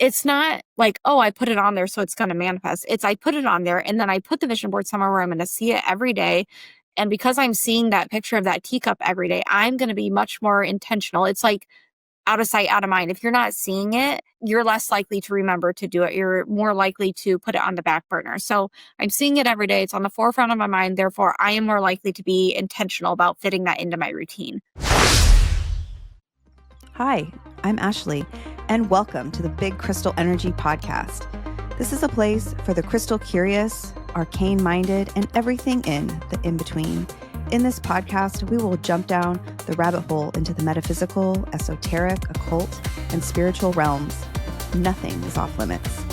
it's not like, oh, I put it on there, so it's going to manifest. It's I put it on there and then I put the vision board somewhere where I'm going to see it every day. And because I'm seeing that picture of that teacup every day, I'm going to be much more intentional. It's like out of sight, out of mind. If you're not seeing it, you're less likely to remember to do it. You're more likely to put it on the back burner. So I'm seeing it every day. It's on the forefront of my mind. Therefore, I am more likely to be intentional about fitting that into my routine. Hi, I'm Ashleigh, and welcome to the Big Crystal Energy Podcast. This is a place for the crystal curious, arcane-minded, and everything in the in-between. In this podcast, we will jump down the rabbit hole into the metaphysical, esoteric, occult, and spiritual realms. Nothing is off limits.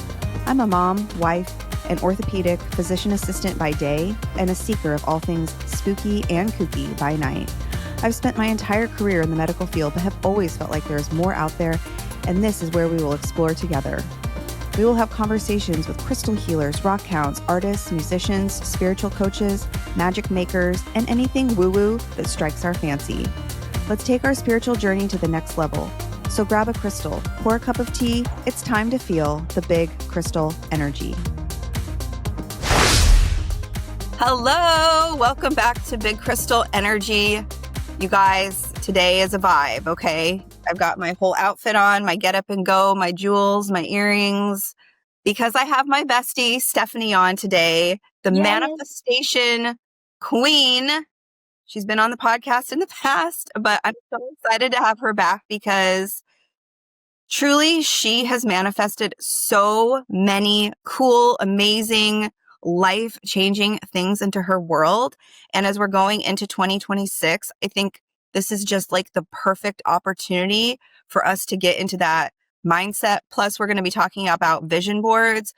I'm a mom, wife, an orthopedic physician assistant by day, and a seeker of all things spooky and kooky by night. I've spent my entire career in the medical field, but have always felt like there is more out there, and this is where we will explore together. We will have conversations with crystal healers, rock hounds, artists, musicians, spiritual coaches, magic makers, and anything woo-woo that strikes our fancy. Let's take our spiritual journey to the next level. So grab a crystal, pour a cup of tea. It's time to feel the big crystal energy. Hello, welcome back to Big Crystal Energy. You guys, today is a vibe, okay? I've got my whole outfit on, my get up and go, my jewels, my earrings, because I have my bestie, Stefanie, on today, the manifestation queen. She's been on the podcast in the past, but I'm so excited to have her back because truly she has manifested so many cool, amazing, life-changing things into her world. And as we're going into 2026, I think this is just like the perfect opportunity for us to get into that mindset. Plus, we're going to be talking about vision boards.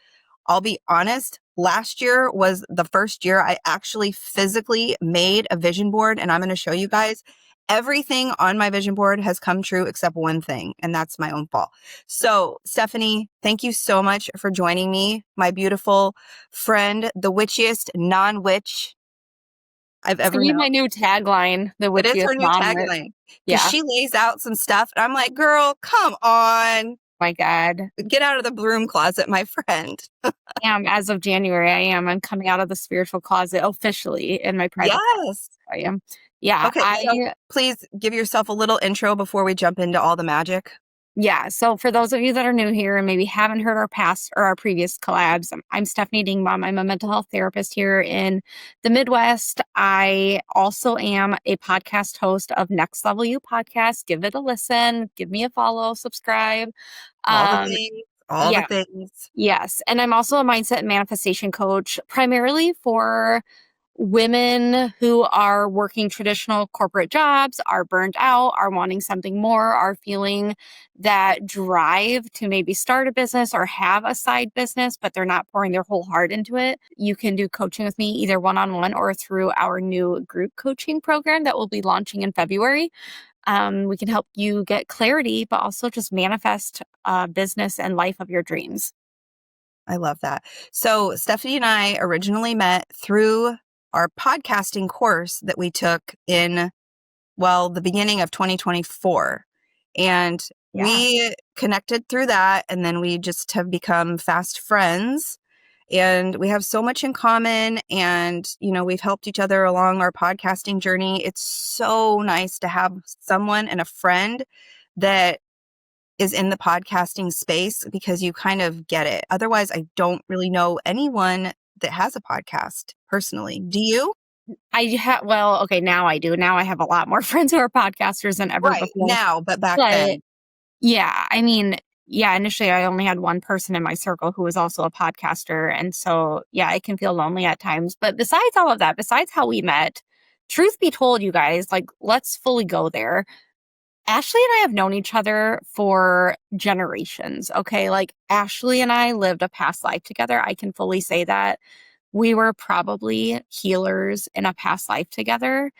I'll be honest, last year was the first year I actually physically made a vision board, and I'm going to show you guys. Everything on my vision board has come true except one thing, and that's my own fault. So, Stefanie, thank you so much for joining me, my beautiful friend, the witchiest non-witch I've ever known. My new tagline, the witchiest It is her new tagline. Yeah. She lays out some stuff, and I'm like, girl, come on. My God. Get out of the broom closet, my friend. As of January, I am. I'm coming out of the spiritual closet officially in my private. Yes. I am. Yeah. Okay, so please give yourself a little intro before we jump into all the magic. Yeah. So for those of you that are new here and maybe haven't heard our past or our previous collabs, I'm Stefanie Dingbaum. I'm a mental health therapist here in the Midwest. I also am a podcast host of Next Level You podcast. Give it a listen. Give me a follow. Subscribe. All the things. Yes. And I'm also a mindset and manifestation coach, primarily for women who are working traditional corporate jobs, are burned out, are wanting something more, are feeling that drive to maybe start a business or have a side business, but they're not pouring their whole heart into it. You can do coaching with me either one-on-one or through our new group coaching program that will be launching in February. We can help you get clarity, but also just manifest a business and life of your dreams. I love that. So Stefanie and I originally met through our podcasting course that we took in, the beginning of 2024. And we connected through that. And then we just have become fast friends. And we have so much in common. And, we've helped each other along our podcasting journey. It's so nice to have someone and a friend that is in the podcasting space because you kind of get it. Otherwise, I don't really know anyone that has a podcast personally. Do you? Now I do. Now I have a lot more friends who are podcasters than ever before. Now, but back then. Yeah. Initially I only had one person in my circle who was also a podcaster. And so, it can feel lonely at times. But besides all of that, besides how we met, truth be told, you guys, let's fully go there. Ashleigh and I have known each other for generations. Okay. Ashleigh and I lived a past life together. I can fully say that. We were probably healers in a past life together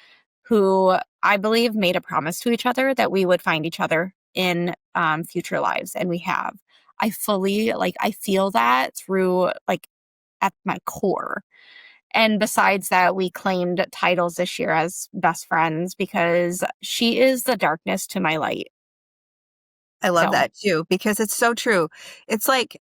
who I believe made a promise to each other that we would find each other in future lives. And we have. I feel that through at my core. And besides that, we claimed titles this year as best friends because she is the darkness to my light. I love So that too, because it's so true. It's like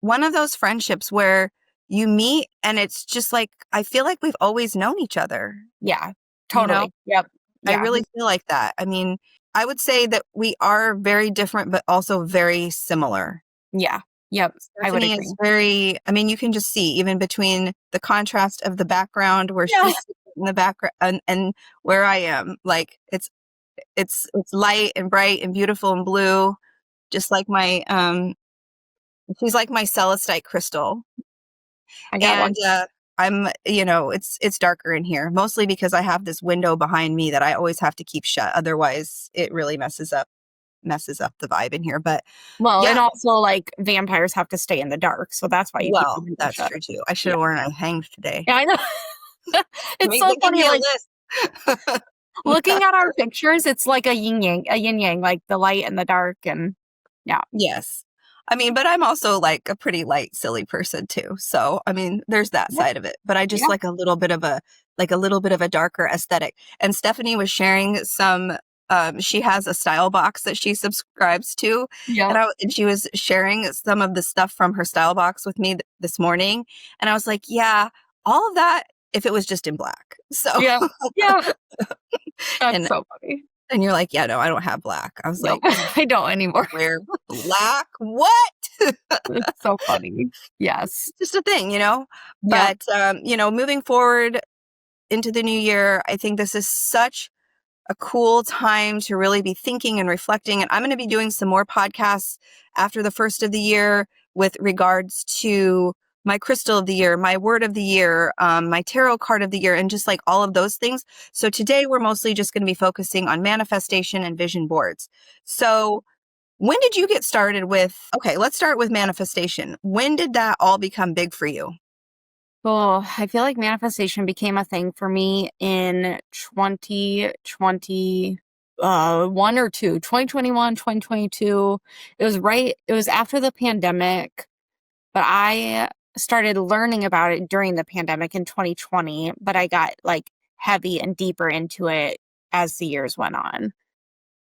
one of those friendships where you meet and it's just like, I feel like we've always known each other, yeah, you know? totally. Yep. I Yeah. really feel like that. I mean, I would say that we are very different, but also very similar. Yeah. Yep. I would Stephanie is agree. very, I mean, you can just see even between the contrast of the background where Yeah. she's in the background and where I am, like it's light and bright and beautiful and blue, just like my, she's like my celestite crystal. I got And, one. I'm, it's darker in here, mostly because I have this window behind me that I always have to keep shut. Otherwise, it really messes up the vibe in here. But Well, yeah, and also like vampires have to stay in the dark, so that's why you keep the well, window that's shut. true too. I should Yeah. have worn a hanged today. Yeah, I know. It's so Give funny, me a like list. looking at our pictures, it's like a yin yang, like the light and the dark, and yeah, Yes. I mean, but I'm also like a pretty light, silly person too. So, I mean, there's that yeah, side of it. But I just yeah, like a little bit of a darker aesthetic. And Stephanie was sharing some she has a style box that she subscribes to, yeah, and she was sharing some of the stuff from her style box with me this morning, and I was like, yeah, all of that if it was just in black. So, yeah, yeah. That's and so funny. and you're like, yeah, no, I don't have black. I was Nope, like, I don't anymore. wear black? What? It's so funny. Yes. Just a thing, you know? Yep. But, moving forward into the new year, I think this is such a cool time to really be thinking and reflecting. And I'm going to be doing some more podcasts after the first of the year with regards to my crystal of the year, my word of the year, my tarot card of the year, and just like all of those things. So today we're mostly just going to be focusing on manifestation and vision boards. So when did you get started with, okay, let's start with manifestation. When did that all become big for you? Oh, I feel like manifestation became a thing for me in 2020, one or two, 2021, 2022. It was after the pandemic, but I started learning about it during the pandemic in 2020, but I got like heavy and deeper into it as the years went on.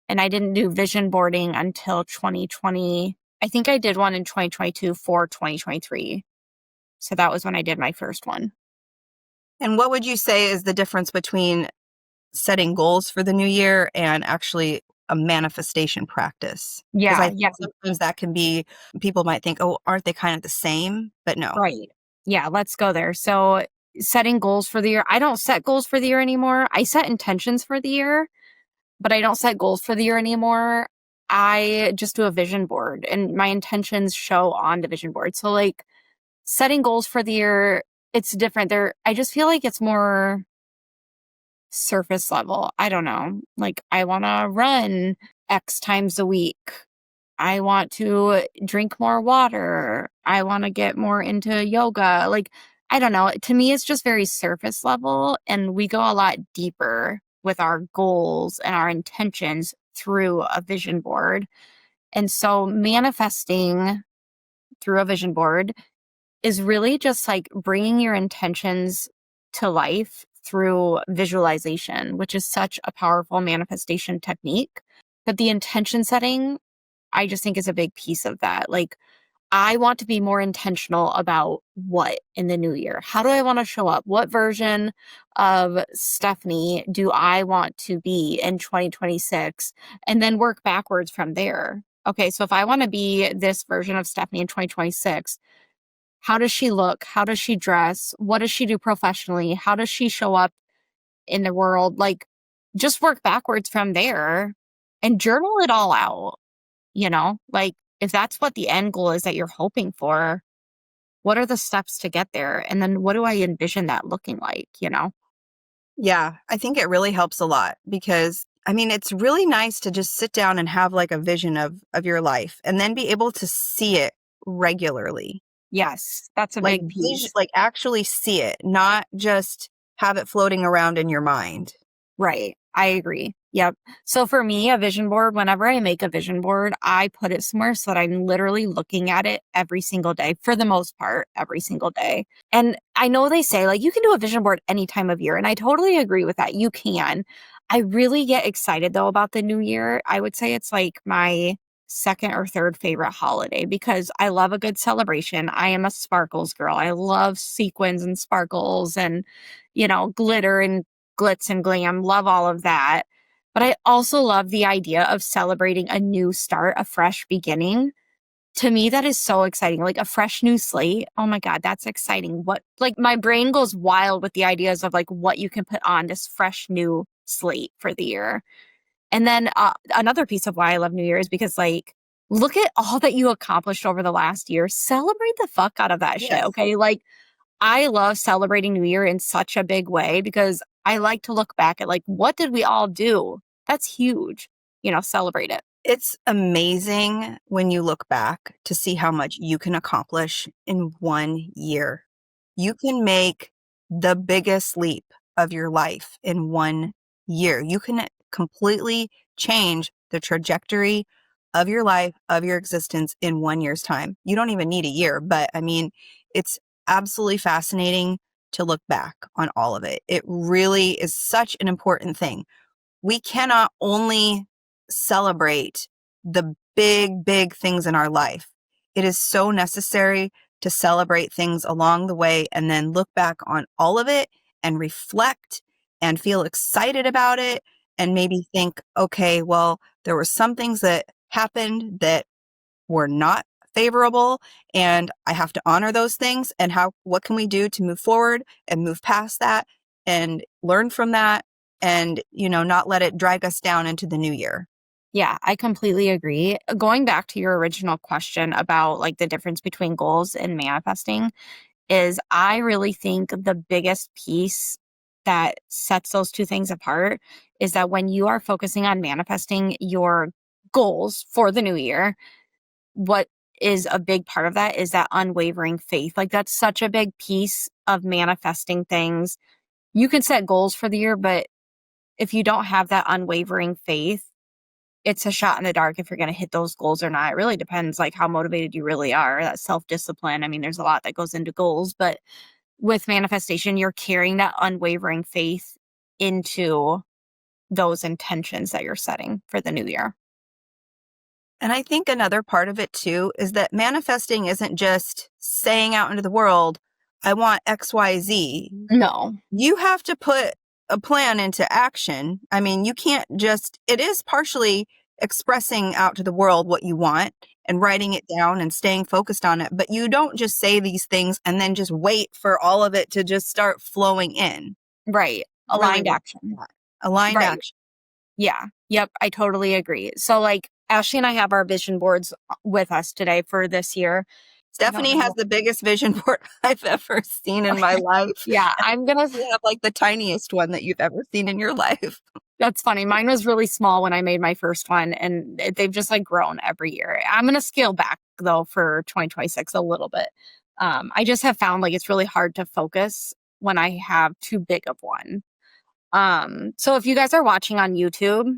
And I didn't do vision boarding until 2020. I think I did one in 2022 for 2023. So that was when I did my first one. And what would you say is the difference between setting goals for the new year and actually a manifestation practice? Because I Yeah, think yeah, sometimes that can be, people might think, oh, aren't they kind of the same? But no. right. Yeah, let's go there. So, setting goals for the year. I don't set goals for the year anymore. I set intentions for the year, but I don't set goals for the year anymore. I just do a vision board and my intentions show on the vision board. So, like, setting goals for the year, it's different. I just feel like it's more surface level. I don't know. Like, I want to run X times a week. I want to drink more water. I want to get more into yoga. Like, I don't know. To me, it's just very surface level. And we go a lot deeper with our goals and our intentions through a vision board. And so, manifesting through a vision board is really just like bringing your intentions to life through visualization, which is such a powerful manifestation technique. But the intention setting, I just think is a big piece of that. Like, I want to be more intentional about what in the new year? How do I want to show up? What version of Stephanie do I want to be in 2026? And then work backwards from there. Okay, so if I want to be this version of Stephanie in 2026, how does she look? How does she dress? What does she do professionally? How does she show up in the world? Like, just work backwards from there and journal it all out, Like, if that's what the end goal is that you're hoping for, what are the steps to get there? And then what do I envision that looking like? Yeah, I think it really helps a lot because I mean, it's really nice to just sit down and have like a vision of your life and then be able to see it regularly. Yes, that's a big piece. Like actually see it, not just have it floating around in your mind. Right. I agree. Yep. So for me, a vision board, whenever I make a vision board, I put it somewhere so that I'm literally looking at it every single day, for the most part, every single day. And I know they say like you can do a vision board any time of year. And I totally agree with that. You can. I really get excited though about the new year. I would say it's like my second or third favorite holiday because I love a good celebration. I am a sparkles girl. I love sequins and sparkles and, glitter and glitz and glam. Love all of that. But I also love the idea of celebrating a new start, a fresh beginning. To me, that is so exciting. Like a fresh new slate. Oh my God, that's exciting. My brain goes wild with the ideas of like what you can put on this fresh new slate for the year. And then another piece of why I love New Year is because, like, look at all that you accomplished over the last year. Celebrate the fuck out of that shit, Yes. okay? Like, I love celebrating New Year in such a big way because I like to look back at, like, what did we all do? That's huge. Celebrate it. It's amazing when you look back to see how much you can accomplish in 1 year. You can make the biggest leap of your life in 1 year. You can completely change the trajectory of your life, of your existence in 1 year's time. You don't even need a year, but I mean, it's absolutely fascinating to look back on all of it. It really is such an important thing. We cannot only celebrate the big, big things in our life. It is so necessary to celebrate things along the way and then look back on all of it and reflect and feel excited about it and maybe think, okay, well, there were some things that happened that were not favorable and I have to honor those things. And what can we do to move forward and move past that and learn from that and, not let it drag us down into the new year. Yeah, I completely agree. Going back to your original question about like the difference between goals and manifesting is I really think the biggest piece that sets those two things apart is that when you are focusing on manifesting your goals for the new year, what is a big part of that is that unwavering faith. Like that's such a big piece of manifesting things. You can set goals for the year, but if you don't have that unwavering faith, it's a shot in the dark if you're going to hit those goals or not. It really depends like how motivated you really are. That self-discipline. I mean, there's a lot that goes into goals, but with manifestation, you're carrying that unwavering faith into those intentions that you're setting for the new year. And I think another part of it too is that manifesting isn't just saying out into the world, I want XYZ. No. You have to put a plan into action. I mean, you can't it is partially expressing out to the world what you want and writing it down and staying focused on it. But you don't just say these things and then just wait for all of it to just start flowing in. Right. Really Aligned action. aligned Right. action. Yeah. Yep. I totally agree. So like Ashleigh and I have our vision boards with us today for this year. Stefanie has the biggest vision board I've ever seen in my life. Yeah, I'm gonna You have like the tiniest one that you've ever seen in your life. That's funny. Mine was really small when I made my first one, and they've just like grown every year. I'm gonna scale back though for 2026 a little bit. I just have found like it's really hard to focus when I have too big of one. So if you guys are watching on YouTube,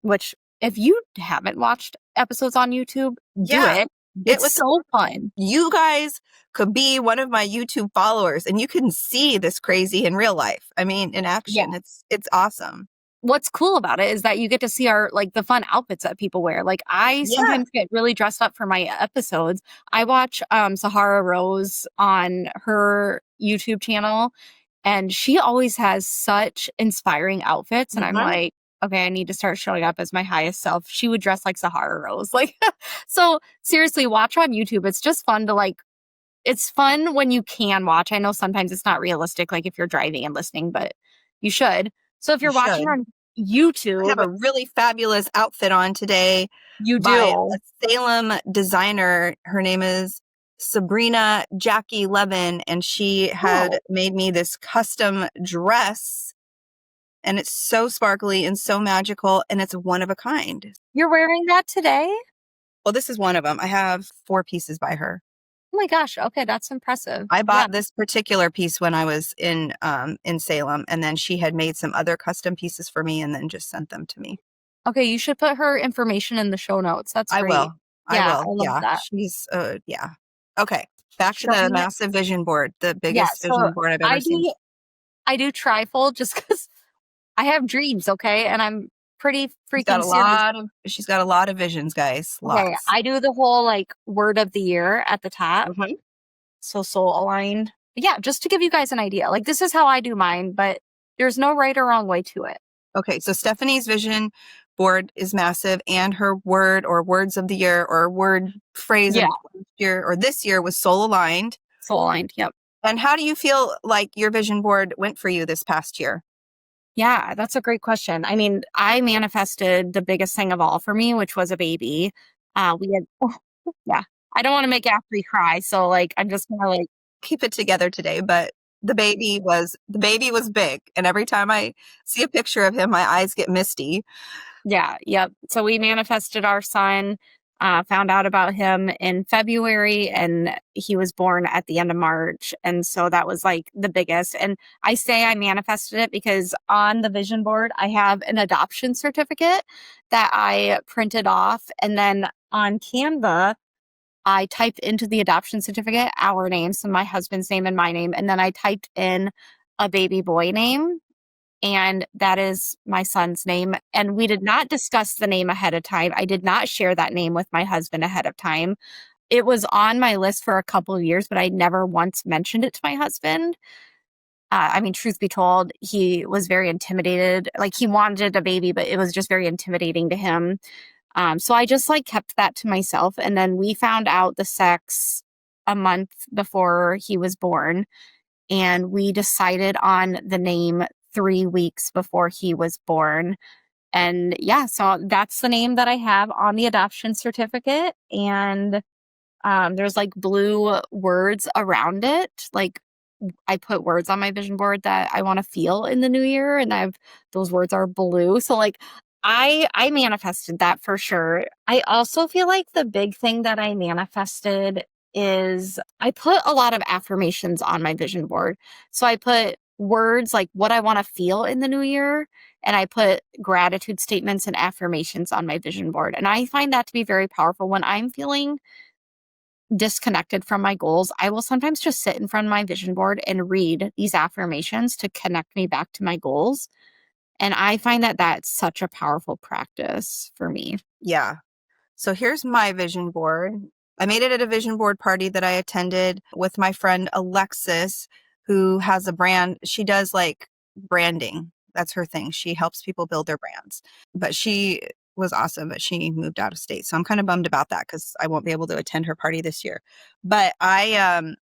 which if you haven't watched episodes on YouTube, do it. It's so fun. You guys could be one of my YouTube followers and you can see this crazy in real life. I mean, in action. Yeah. It's awesome. What's cool about it is that you get to see our like the fun outfits that people wear. Like I sometimes get really dressed up for my episodes. I watch Sahara Rose on her YouTube channel and she always has such inspiring outfits and I'm like, okay, I need to start showing up as my highest self. She would dress like Sahara Rose. Like so seriously, watch on YouTube. It's just fun to like it's fun when you can watch. I know sometimes it's not realistic like if you're driving and listening, but you should. So if you're watching on YouTube, I have a really fabulous outfit on today. You by do. a Salem designer. Her name is Sabrina Jackie Levin, and she had made me this custom dress. And it's so sparkly and so magical, and it's one of a kind. You're wearing that today? Well, this is one of them. I have 4 pieces by her. Oh my gosh. Okay, that's impressive. I bought this particular piece when I was in Salem, and then she had made some other custom pieces for me and then just sent them to me. Okay, you should put her information in the show notes. That's great. I will. Yeah, I will. I love that. She's yeah. Okay. Back to the massive vision board, the biggest vision board I've ever seen. I do trifold just because I have dreams, okay? And pretty She's got freaking a soon. she's got a lot of visions, guys. Okay, Lots. I do the whole like word of the year at the top. Mhm. So soul aligned. But yeah, just to give you guys an idea. Like this is how I do mine, but there's no right or wrong way to it. Okay, so Stefanie's vision board is massive, and her word or words of the year or word phrase Yeah, of year or this year was soul aligned. soul aligned. Yep. And how do you feel like your vision board went for you this past year? Yeah, that's a great question. I mean, I manifested the biggest thing of all for me, which was a baby. We had, yeah, I don't want to make Ashley cry. So like, I'm just gonna like, Keep it together today, but the baby was big, and every time I see a picture of him, my eyes get misty. yeah, yep. So we manifested our son, found out about him in February, and he was born at the end of March. And so that was like the biggest. And I say I manifested it because on the vision board, I have an adoption certificate that I printed off. And then on Canva, I typed into the adoption certificate our name, so my husband's name and my name. And then I typed in a baby boy name, and that is my son's name. And we did not discuss the name ahead of time. I did not share that name with my husband ahead of time. It was on my list for a couple of years, but I never once mentioned it to my husband. I mean, truth be told, he was very intimidated. Like he wanted a baby, but it was just very intimidating to him. So I just like kept that to myself. And then we found out the sex a month before he was born. And we decided on the name 3 weeks before he was born. And yeah, so that's the name that I have on the adoption certificate. And there's like blue words around it. Like I put words on my vision board that I want to feel in the new year, and I've those words are blue. So like I manifested that for sure. I also feel like the big thing that I manifested is I put a lot of affirmations on my vision board. So I put words like what I want to feel in the new year, and I put gratitude statements and affirmations on my vision board. And I find that to be very powerful when I'm feeling disconnected from my goals. I will sometimes just sit in front of my vision board and read these affirmations to connect me back to my goals. And I find that that's such a powerful practice for me. Yeah. So here's my vision board. I made it at a vision board party that I attended with my friend Alexis, who has a brand. She does like branding. That's her thing. She helps people build their brands. But she was awesome, but she moved out of state. So I'm kind of bummed about that because I won't be able to attend her party this year. But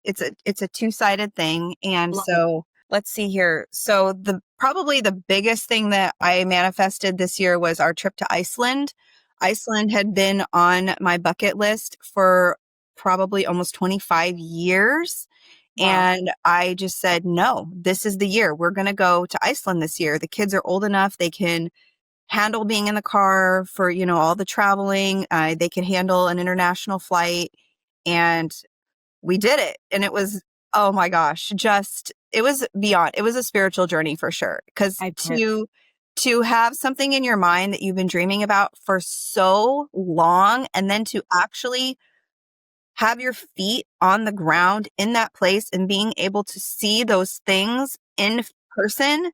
it's a two-sided thing. And Love it. so let's see here. So probably the biggest thing that I manifested this year was our trip to Iceland. Iceland had been on my bucket list for probably almost 25 years. Wow. And I just said, no, this is the year. We're going to go to Iceland this year. The kids are old enough. They can handle being in the car for, all the traveling. They can handle an international flight. And we did it. And it was, oh my gosh, it was beyond, it was a spiritual journey for sure. Because I bet. to have something in your mind that you've been dreaming about for so long, and then to actually have your feet on the ground in that place and being able to see those things in person,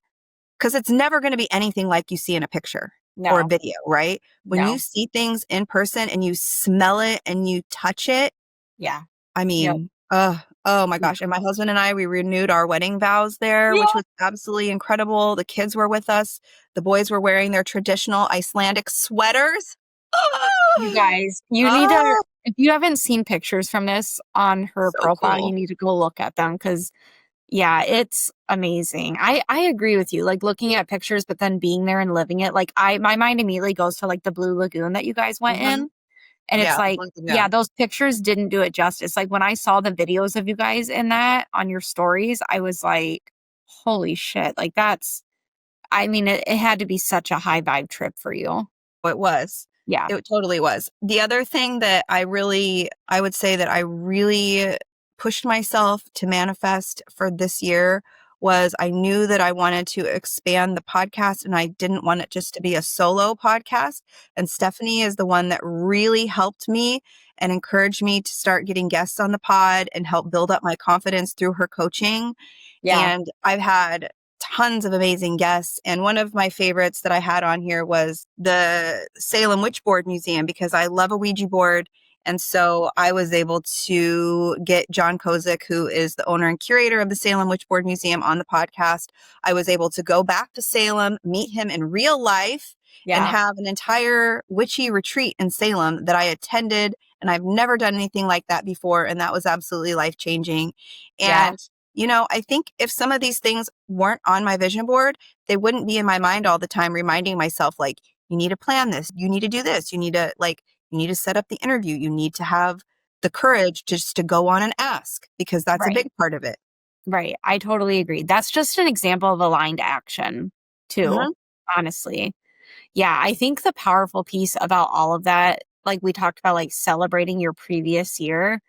because it's never going to be anything like you see in a picture or a No, video, right? When you no. see things in person and you smell it and you touch it, Yeah. I Yep. mean, oh my gosh. And my husband and I, we renewed our wedding vows there, Yeah. which was absolutely incredible. The kids were with us. The boys were wearing their traditional Icelandic sweaters. You guys, you need to, Oh, if you haven't seen pictures from this on her so profile, you cool. need to go look at them because, yeah, it's amazing. I agree with you. Like looking at pictures, but then being there and living it. Like my mind immediately goes to like the Blue Lagoon that you guys went Hmm. in. And it's Yeah. like, yeah, those pictures didn't do it justice. Like when I saw the videos of you guys in that on your stories, I was like, holy shit. Like I mean, it had to be such a high vibe trip for you. It was. Yeah. It totally was. The other thing that I would say that I really pushed myself to manifest for this year was I knew that I wanted to expand the podcast, and I didn't want it just to be a solo podcast. And Stefanie is the one that really helped me and encouraged me to start getting guests on the pod and help build up my confidence through her coaching. Yeah. And I've had tons of amazing guests. And one of my favorites that I had on here was the Salem Witchboard Museum, because I love a Ouija board. And so I was able to get John Kozik, who is the owner and curator of the Salem Witchboard Museum, on the podcast. I was able to go back to Salem, meet him in real life, and Yeah. have an entire witchy retreat in Salem that I attended. And I've never done anything like that before. And that was absolutely life-changing. Yeah. And I think if some of these things weren't on my vision board, they wouldn't be in my mind all the time, reminding myself, like, you need to plan this, you need to do this, you need to set up the interview, you need to have the courage just to go on and ask, because that's a Right. big part of it. Right. I totally agree. That's just an example of aligned action too, Mhm. honestly. Yeah. I think the powerful piece about all of that, like we talked about, like celebrating your previous year,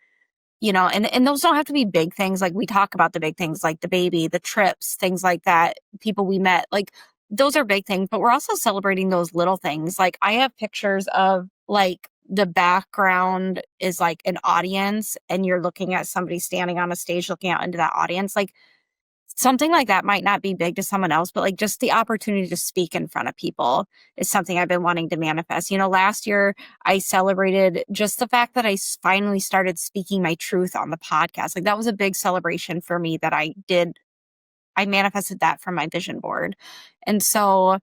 and those don't have to be big things. Like we talk about the big things, like the baby, the trips, things like that, people we met, like those are big things, but we're also celebrating those little things. Like I have pictures of like the background is like an audience and you're looking at somebody standing on a stage looking out into that audience. Like something like that might not be big to someone else, but like just the opportunity to speak in front of people is something I've been wanting to manifest. Last year I celebrated just the fact that finally started speaking my truth on the podcast. Like that was a big celebration for me that I did. I manifested that from my vision board. And so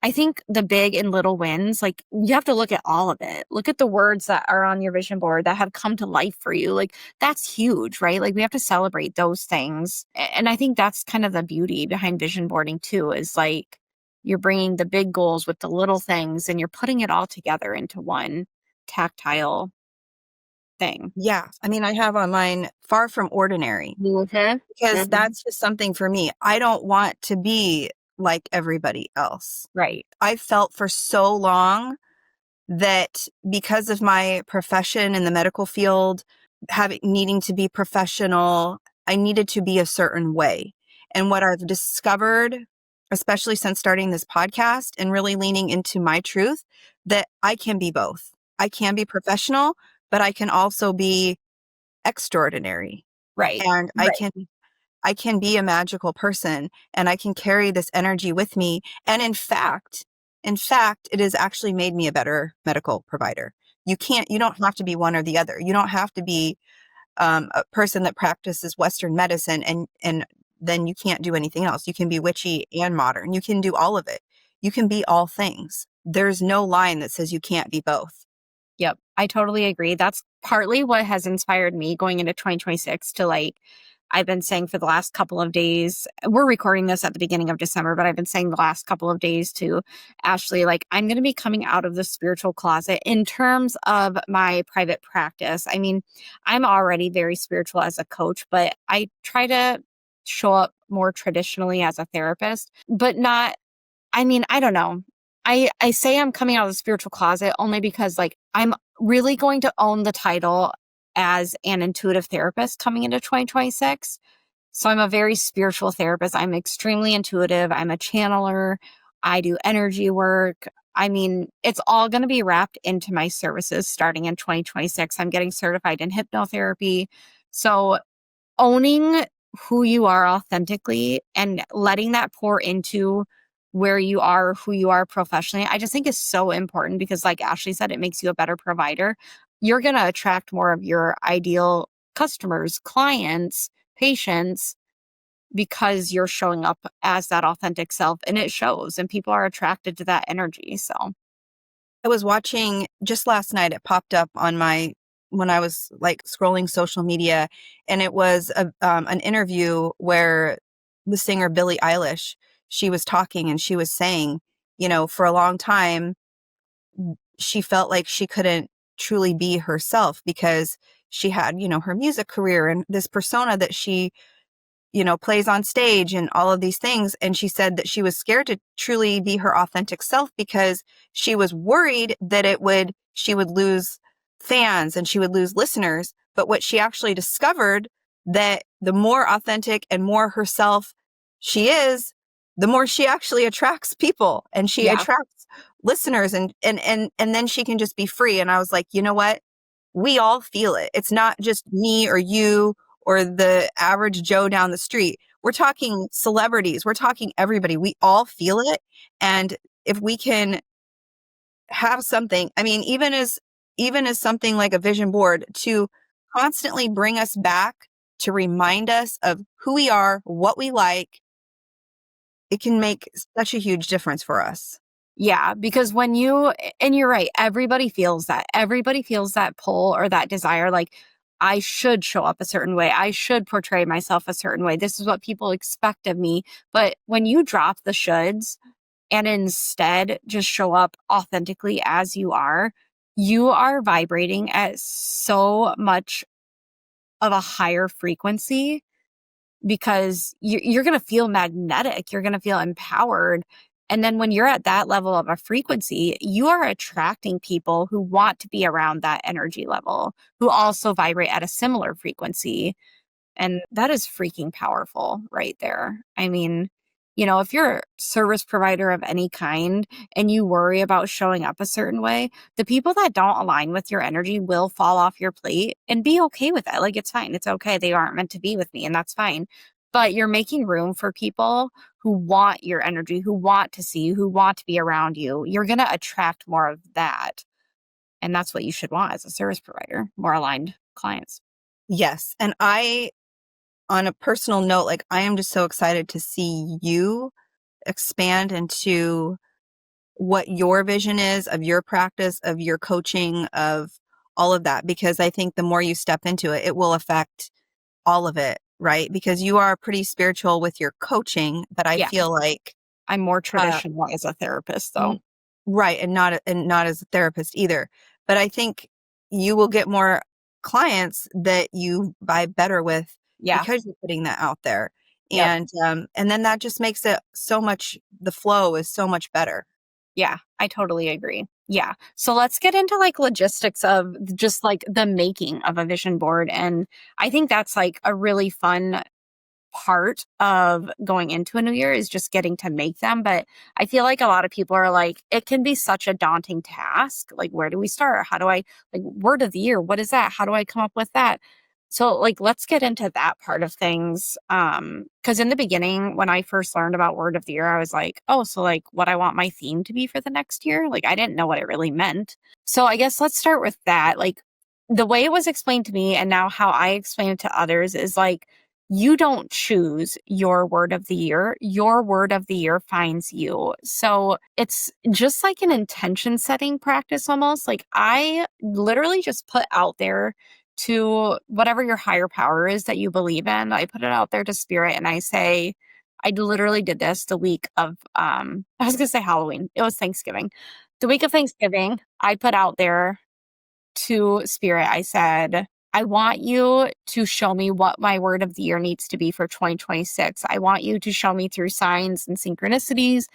I think the big and little wins, like you have to look at all of it. Look at the words that are on your vision board that have come to life for you. Like that's huge, right? Like we have to celebrate those things. And I think that's kind of the beauty behind vision boarding too, is like you're bringing the big goals with the little things and you're putting it all together into one tactile thing. Yeah. I mean, I have on mine far from ordinary, Mhm. because Mhm. that's just something for me. I don't want to be like everybody else. Right. I felt for so long that because of my profession in the medical field, needing to be professional, I needed to be a certain way. And what I've discovered, especially since starting this podcast and really leaning into my truth, that I can be both. I can be professional, but I can also be extraordinary. Right. And I can be a magical person, and I can carry this energy with me. And in fact, it has actually made me a better medical provider. You don't have to be one or the other. You don't have to be a person that practices Western medicine and then you can't do anything else. You can be witchy and modern. You can do all of it. You can be all things. There's no line that says you can't be both. Yep, I totally agree. That's partly what has inspired me going into 2026 to like, I've been saying for the last couple of days, we're recording this at the beginning of December, but I've been saying the last couple of days to Ashley, like, I'm going to be coming out of the spiritual closet in terms of my private practice. I mean, I'm already very spiritual as a coach, but I try to show up more traditionally as a therapist, but not I don't know. I say I'm coming out of the spiritual closet only because like I'm really going to own the title as an intuitive therapist coming into 2026. So I'm a very spiritual therapist. I'm extremely intuitive. I'm a channeler. I do energy work. I mean, it's all going to be wrapped into my services starting in 2026. I'm getting certified in hypnotherapy. So owning who you are authentically and letting that pour into where you are, who you are professionally, I just think is so important because, like Ashley said, it makes you a better provider. You're going to attract more of your ideal customers, clients, patients because you're showing up as that authentic self and it shows and people are attracted to that energy. So, I was watching just last night, it popped up on when I was like scrolling social media, and it was an interview where the singer Billie Eilish, she was talking and she was saying, for a long time, she felt like she couldn't truly be herself because she had, her music career and this persona that she plays on stage and all of these things. And she said that she was scared to truly be her authentic self because she was worried that she would lose fans and she would lose listeners. But what she actually discovered, that the more authentic and more herself she is, the more she actually attracts people and she yeah, attracts listeners, and then she can just be free. And I was like, you know what? We all feel it. It's not just me or you or the average Joe down the street. We're talking celebrities. We're talking everybody. We all feel it. And if we can have something, I mean, even as something like a vision board to constantly bring us back, to remind us of who we are, what we like, it can make such a huge difference for us. Yeah, because and you're right, everybody feels that. Everybody feels that pull or that desire. Like, I should show up a certain way. I should portray myself a certain way. This is what people expect of me. But when you drop the shoulds and instead just show up authentically as you are vibrating at so much of a higher frequency because you're going to feel magnetic. You're going to feel empowered. And then when you're at that level of a frequency, you are attracting people who want to be around that energy level, who also vibrate at a similar frequency. And that is freaking powerful right there. I mean, if you're a service provider of any kind and you worry about showing up a certain way, the people that don't align with your energy will fall off your plate and be okay with that. Like, it's fine. It's okay. They aren't meant to be with me, and that's fine. But you're making room for people who want your energy, who want to see you, who want to be around you. You're going to attract more of that. And that's what you should want as a service provider, more aligned clients. Yes. And on a personal note, like, I am just so excited to see you expand into what your vision is of your practice, of your coaching, of all of that, because I think the more you step into it, it will affect all of it, right? Because you are pretty spiritual with your coaching, but I Yeah. feel like I'm more traditional as a therapist, though. right, and not as a therapist either. But I think you will get more clients that you vibe better with Yeah. because you're putting that out there. Yep. And then that just makes it so much, the flow is so much better. Yeah, I totally agree. Yeah. So let's get into like logistics of just like the making of a vision board. And I think that's like a really fun part of going into a new year is just getting to make them. But I feel like a lot of people are like, it can be such a daunting task. Like, where do we start? How do I, like, word of the year? What is that? How do I come up with that? So, like, let's get into that part of things. Because in the beginning, when I first learned about word of the year, I was like, oh, so like what I want my theme to be for the next year. Like, I didn't know what it really meant. So I guess let's start with that. Like, the way it was explained to me and now how I explain it to others is like, you don't choose your word of the year. Your word of the year finds you. So it's just like an intention setting practice almost. Like, I literally just put out there to whatever your higher power is that you believe in. I put it out there to spirit and I say, I literally did this the week of I was gonna say Halloween. It was Thanksgiving. The week of Thanksgiving, I put out there to spirit. I said, I want you to show me what my word of the year needs to be for 2026. I want you to show me through signs and synchronicities,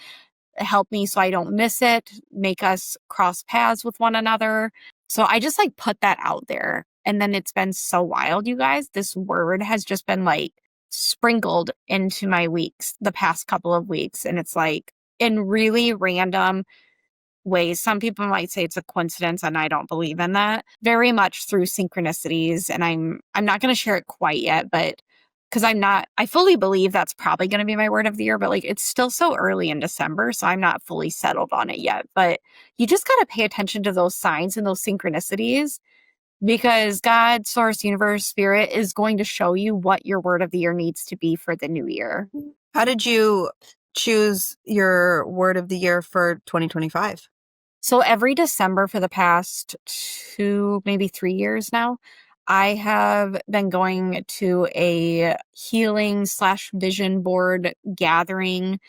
help me so I don't miss it, make us cross paths with one another. So I just like put that out there. And then it's been so wild, you guys. This word has just been like sprinkled into my weeks the past couple of weeks. And it's like in really random ways. Some people might say it's a coincidence, and I don't believe in that. Very much through synchronicities. And I'm not going to share it quite yet, but because I fully believe that's probably going to be my word of the year, but like it's still so early in December, so I'm not fully settled on it yet. But you just got to pay attention to those signs and those synchronicities because God, source, universe, spirit is going to show you what your word of the year needs to be for the new year. How did you choose your word of the year for 2025? So every December for the past 2, maybe 3 years now, I have been going to a healing/vision board gathering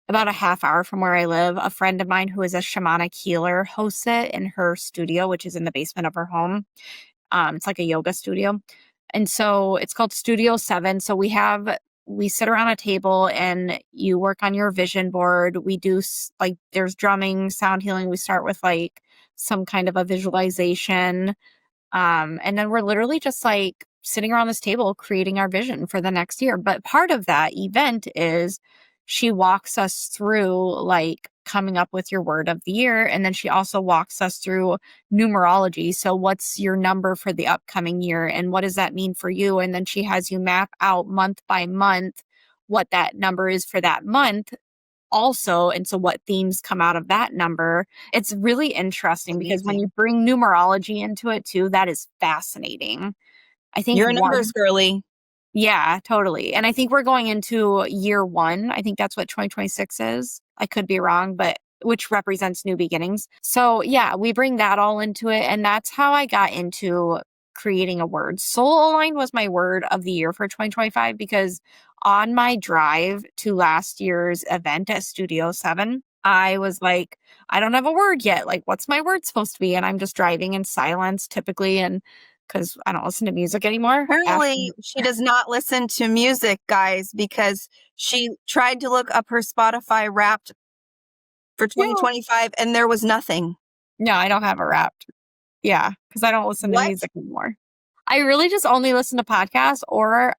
about a half hour from where I live. A friend of mine who is a shamanic healer hosts it in her studio, which is in the basement of her home. It's like a yoga studio. And so it's called Studio 7. So we sit around a table and you work on your vision board. We do like, there's drumming, sound healing. We start with like some kind of a visualization. And then we're literally just like sitting around this table creating our vision for the next year. But part of that event is she walks us through like coming up with your word of the year. And then she also walks us through numerology. So what's your number for the upcoming year? And what does that mean for you? And then she has you map out month by month what that number is for that month also. And so what themes come out of that number. It's really interesting because when Amazing. you bring numerology into it too, that is fascinating. I think You're a numbers girly. yeah, totally. And I think we're going into year one. I think that's what 2026 is. I could be wrong, but which represents new beginnings. So yeah, we bring that all into it. And that's how I got into creating a word. Soul aligned was my word of the year for 2025 because on my drive to last year's event at Studio 7, I was like, I don't have a word yet. Like, what's my word supposed to be? And I'm just driving in silence typically. And because I don't listen to music anymore. Apparently, she does not listen to music, guys, because she tried to look up her Spotify Wrapped for No. 2025 and there was nothing. No, I don't have a Wrapped. Yeah, because I don't listen to What? music anymore. I really just only listen to podcasts or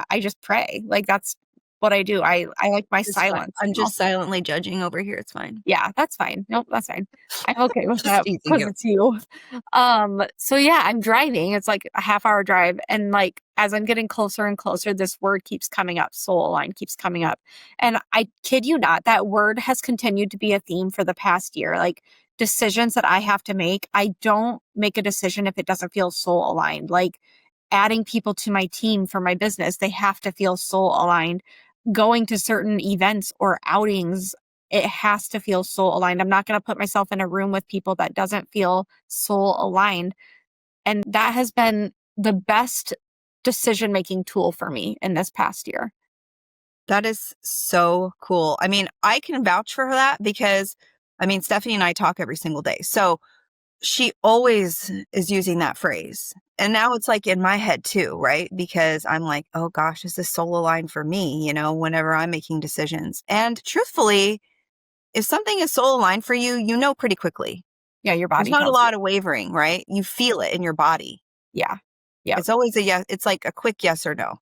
I just pray. Like, that's what I do. I like my It's fine. silence, I'm you know? just silently judging over here. It's fine. Yeah, that's fine. Nope, that's fine. I'm okay with Just that teasing because you. it's you. So yeah, I'm driving. It's like a half-hour drive. And like as I'm getting closer and closer, this word keeps coming up. Soul line keeps coming up. And I kid you not, that word has continued to be a theme for the past year. Like decisions that I have to make, I don't make a decision if it doesn't feel soul aligned. Like adding people to my team for my business, they have to feel soul aligned. Going to certain events or outings, it has to feel soul aligned. I'm not going to put myself in a room with people that doesn't feel soul aligned. And that has been the best decision making tool for me in this past year. That is so cool. I mean, I can vouch for that because, I mean, Stephanie and I talk every single day. So she always is using that phrase. And now it's like in my head too, right? Because I'm like, oh gosh, is this soul aligned for me? You know, whenever I'm making decisions. And truthfully, if something is soul aligned for you, you know pretty quickly. Yeah, your There's body not a tells you. lot of wavering, right? You feel it in your body. Yeah. Yeah. It's always a yes. It's like a quick yes or no.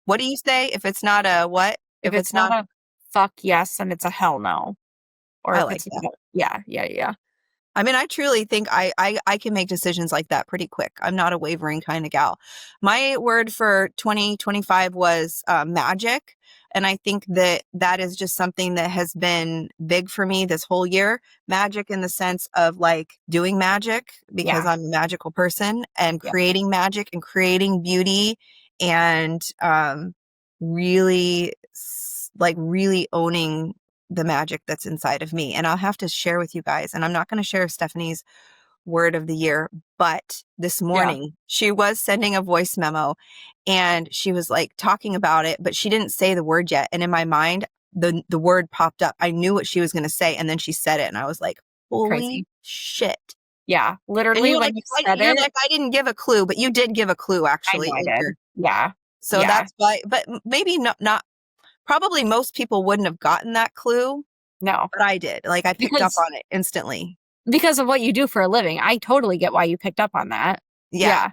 What do you say? If it's not a what? If If it's it's not not, a fuck yes and it's a hell no. Or I if like it's that. not, yeah, yeah, yeah. I mean, I truly think I can make decisions like that pretty quick. I'm not a wavering kind of gal. My word for 2025 was magic. And I think that that is just something that has been big for me this whole year. Magic in the sense of like doing magic because Yeah. I'm a magical person and Yeah. creating magic and creating beauty and really like really owning the magic that's inside of me. And I'll have to share with you guys. And I'm not going to share Stephanie's word of the year, but this Yeah. morning she was sending a voice memo and she was like talking about it, but she didn't say the word yet. And in my mind, the word popped up. I knew what she was going to say. And then she said it. And I was like, holy Crazy. shit. Yeah. And Literally you're when like, you said you're it, like, I didn't give a clue, but you did give a clue I know actually I in did. here. Yeah. So Yeah. that's why, but maybe not, probably most people wouldn't have gotten that clue, No. but I did. Like I picked up Because on it instantly. because of what you do for a living. I totally get why you picked up on that. Yeah. Yeah.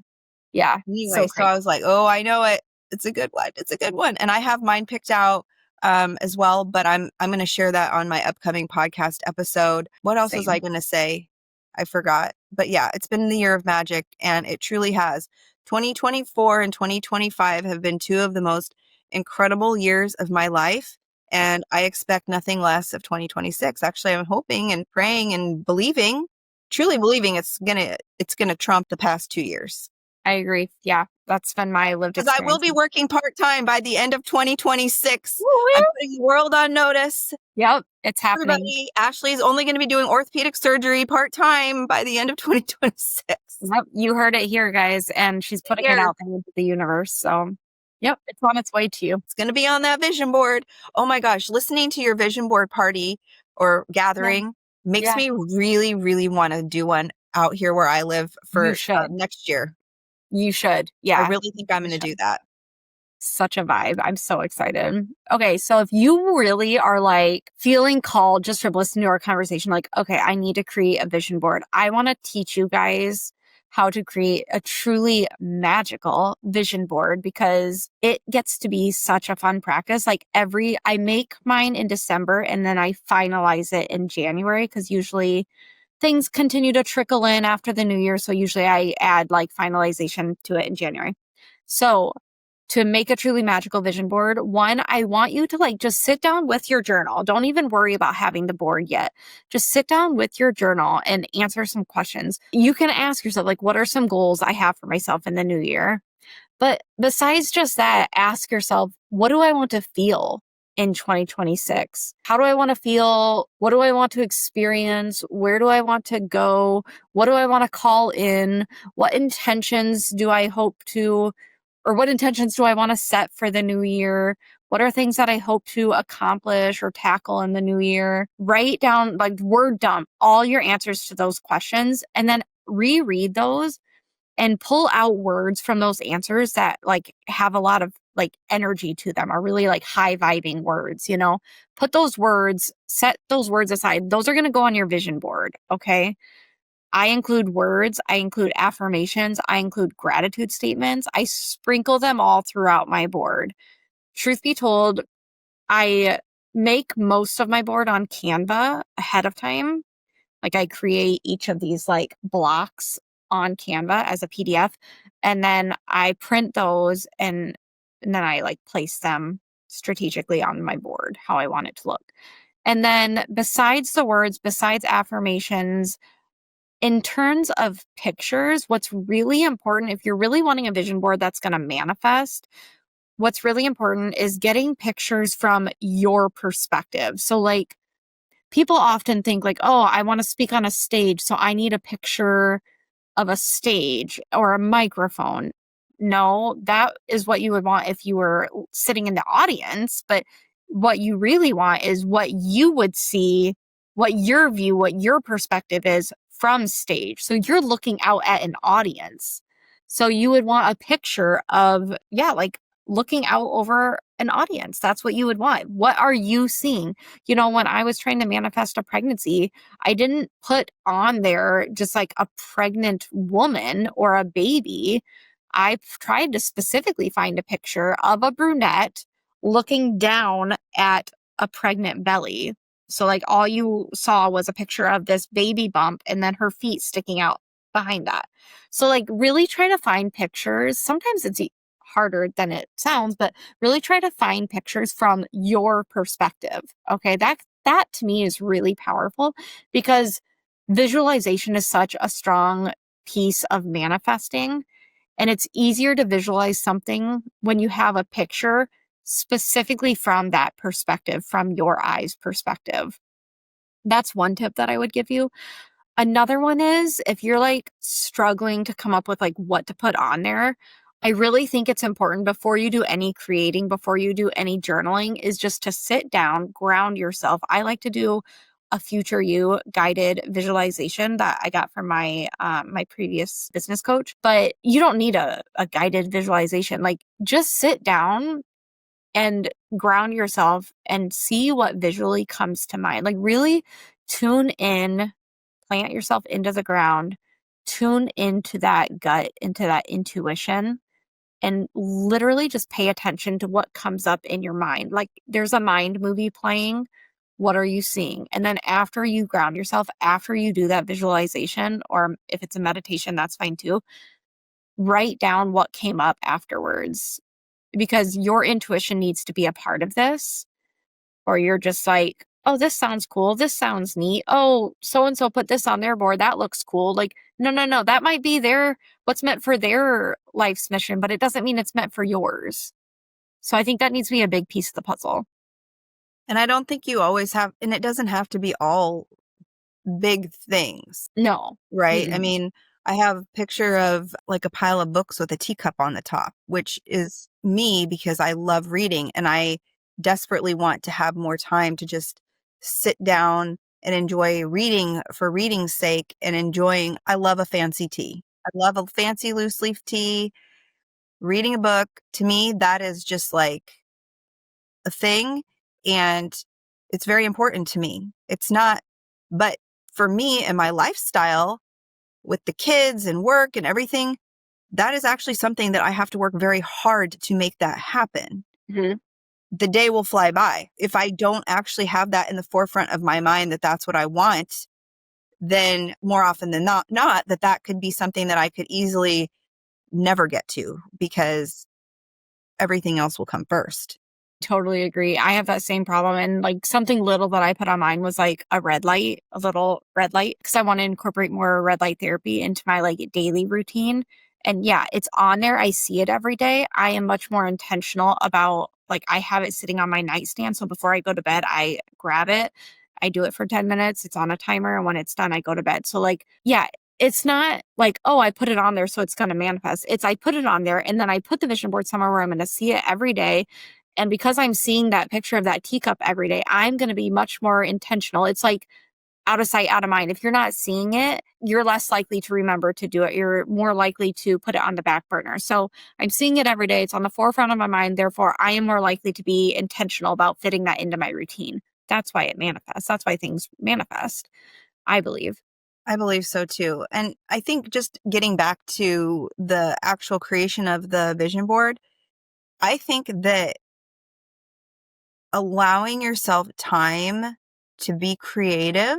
Yeah. Anyway, So so I crazy. was like, oh, I know it. It's a good one. It's a good one. And I have mine picked out as well, but I'm going to share that on my upcoming podcast episode. What else was I Same. going to say? I forgot. But yeah, it's been the year of magic and it truly has. 2024 and 2025 have been two of the most incredible years of my life. And I expect nothing less of 2026. Actually, I'm hoping and praying and believing, truly believing it's gonna trump the past 2 years. I agree. Yeah. That's been my lived Because I will experience. be working part-time by the end of 2026. I'm Woo-woo. putting the world on notice. Yep. It's happening. Everybody, Ashleigh's only going to be doing orthopedic surgery part-time by the end of 2026. Yep. You heard it here, guys. And she's putting it Here, out there into the universe. So, yep. It's on its way to you. it's going to be on that vision board. Oh my gosh, listening to your vision board party or gathering makes Yeah. me really, really want to do one out here where I live You for should. next year. You should. I Yeah. really think I'm You going to should. do that. Such a vibe. I'm so excited. Okay, so if you really are like feeling called just from listening to our conversation, like, okay, I need to create a vision board. I want to teach you guys how to create a truly magical vision board because it gets to be such a fun practice. Like I make mine in December and then I finalize it in January because usually things continue to trickle in after the new year. So usually I add like finalization to it in January. So to make a truly magical vision board, one, I want you to like just sit down with your journal. Don't even worry about having the board yet. Just sit down with your journal and answer some questions. You can ask yourself, like, what are some goals I have for myself in the new year? But besides just that, ask yourself, what do I want to feel in 2026? How do I want to feel? What do I want to experience? Where do I want to go? What do I want to call in? What intentions do I hope to, or what intentions do I want to set for the new year? What are things that I hope to accomplish or tackle in the new year? Write down, like, word dump all your answers to those questions and then reread those and pull out words from those answers that like have a lot of like energy to them, are really like high vibing words, put those words, set those words aside. Those are going to go on your vision board. Okay. I include words, I include affirmations, I include gratitude statements. I sprinkle them all throughout my board. Truth be told, I make most of my board on Canva ahead of time. Like I create each of these like blocks on Canva as a PDF, and then I print those and then I like place them strategically on my board how I want it to look. And then besides the words, besides affirmations, in terms of pictures, what's really important, if you're really wanting a vision board that's going to manifest, what's really important is getting pictures from your perspective. So like people often think like, oh, I want to speak on a stage, so I need a picture of a stage or a microphone. No, that is what you would want if you were sitting in the audience. But what you really want is what you would see, what your view, what your perspective is from stage. So you're looking out at an audience. So you would want a picture of, yeah, like looking out over an audience. That's what you would want. What are you seeing? When I was trying to manifest a pregnancy, I didn't put on there just like a pregnant woman or a baby. I tried to specifically find a picture of a brunette looking down at a pregnant belly. So like all you saw was a picture of this baby bump and then her feet sticking out behind that. So like really try to find pictures. Sometimes it's harder than it sounds, but really try to find pictures from your perspective. Okay. That to me is really powerful because visualization is such a strong piece of manifesting. And it's easier to visualize something when you have a picture specifically from that perspective, from your eyes perspective. That's one tip that I would give you. Another one is if you're like struggling to come up with like what to put on there, I really think it's important before you do any creating, before you do any journaling, is just to sit down, ground yourself. I like to do a future you guided visualization that I got from my my previous business coach, but you don't need a guided visualization. Like just sit down and ground yourself and see what visually comes to mind. Like really tune in, plant yourself into the ground, tune into that gut, into that intuition, and literally just pay attention to what comes up in your mind. Like there's a mind movie playing. What are you seeing? And then after you ground yourself, after you do that visualization, or if it's a meditation, that's fine too, write down what came up afterwards because your intuition needs to be a part of this, or you're just like, oh, this sounds cool. This sounds neat. Oh, so and so put this on their board. That looks cool. Like, no. That might be what's meant for their life's mission, but it doesn't mean it's meant for yours. So I think that needs to be a big piece of the puzzle. And I don't think you always have, and it doesn't have to be all big things. No. Right? Mm-mm. I mean, I have a picture of like a pile of books with a teacup on the top, which is me because I love reading and I desperately want to have more time to just sit down and enjoy reading for reading's sake and enjoying. I love a fancy tea. I love a fancy loose leaf tea. Reading a book, to me, that is just like a thing. And it's very important to me. It's not, but for me and my lifestyle with the kids and work and everything, that is actually something that I have to work very hard to make that happen. Mm-hmm. The day will fly by. If I don't actually have that in the forefront of my mind that that's what I want, then more often than not that could be something that I could easily never get to because everything else will come first. Totally agree. I have that same problem. And like something little that I put on mine was like a red light, a little red light, because I want to incorporate more red light therapy into my like daily routine. And yeah, it's on there. I see it every day. I am much more intentional about like I have it sitting on my nightstand. So before I go to bed, I grab it. I do it for 10 minutes. It's on a timer. And when it's done, I go to bed. So like, yeah, it's not like, oh, I put it on there, so it's going to manifest. It's I put it on there and then I put the vision board somewhere where I'm going to see it every day. And because I'm seeing that picture of that teacup every day, I'm going to be much more intentional. It's like out of sight, out of mind. If you're not seeing it, you're less likely to remember to do it. You're more likely to put it on the back burner. So I'm seeing it every day. It's on the forefront of my mind. Therefore, I am more likely to be intentional about fitting that into my routine. That's why it manifests. That's why things manifest, I believe. I believe so too. And I think just getting back to the actual creation of the vision board, I think that allowing yourself time to be creative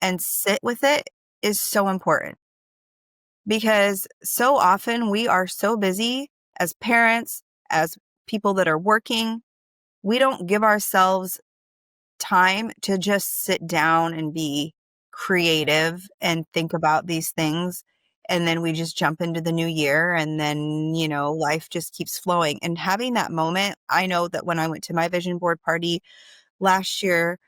and sit with it is so important, because so often we are so busy as parents, as people that are working, we don't give ourselves time to just sit down and be creative and think about these things. And then we just jump into the new year, and then, life just keeps flowing. And having that moment, I know that when I went to my vision board party last year,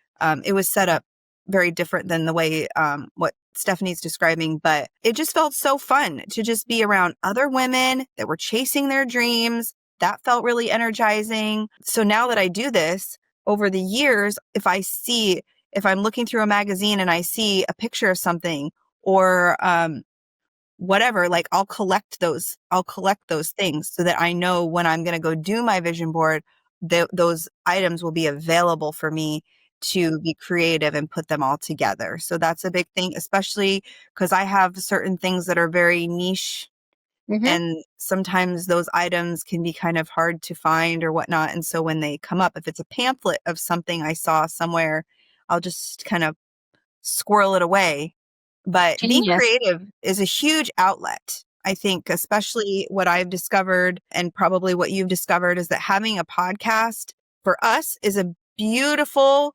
it was set up very different than the way what Stefanie's describing, but it just felt so fun to just be around other women that were chasing their dreams. That felt really energizing. So now that I do this over the years, if I'm looking through a magazine and I see a picture of something, or whatever, like I'll collect those things so that I know when I'm going to go do my vision board, those items will be available for me to be creative and put them all together. So that's a big thing, especially because I have certain things that are very niche, Mm-hmm. and sometimes those items can be kind of hard to find or whatnot. And so when they come up, if it's a pamphlet of something I saw somewhere, I'll just kind of squirrel it away. But being Genius. creative is a huge outlet. I think, especially what I've discovered, and probably what you've discovered, is that having a podcast for us is a beautiful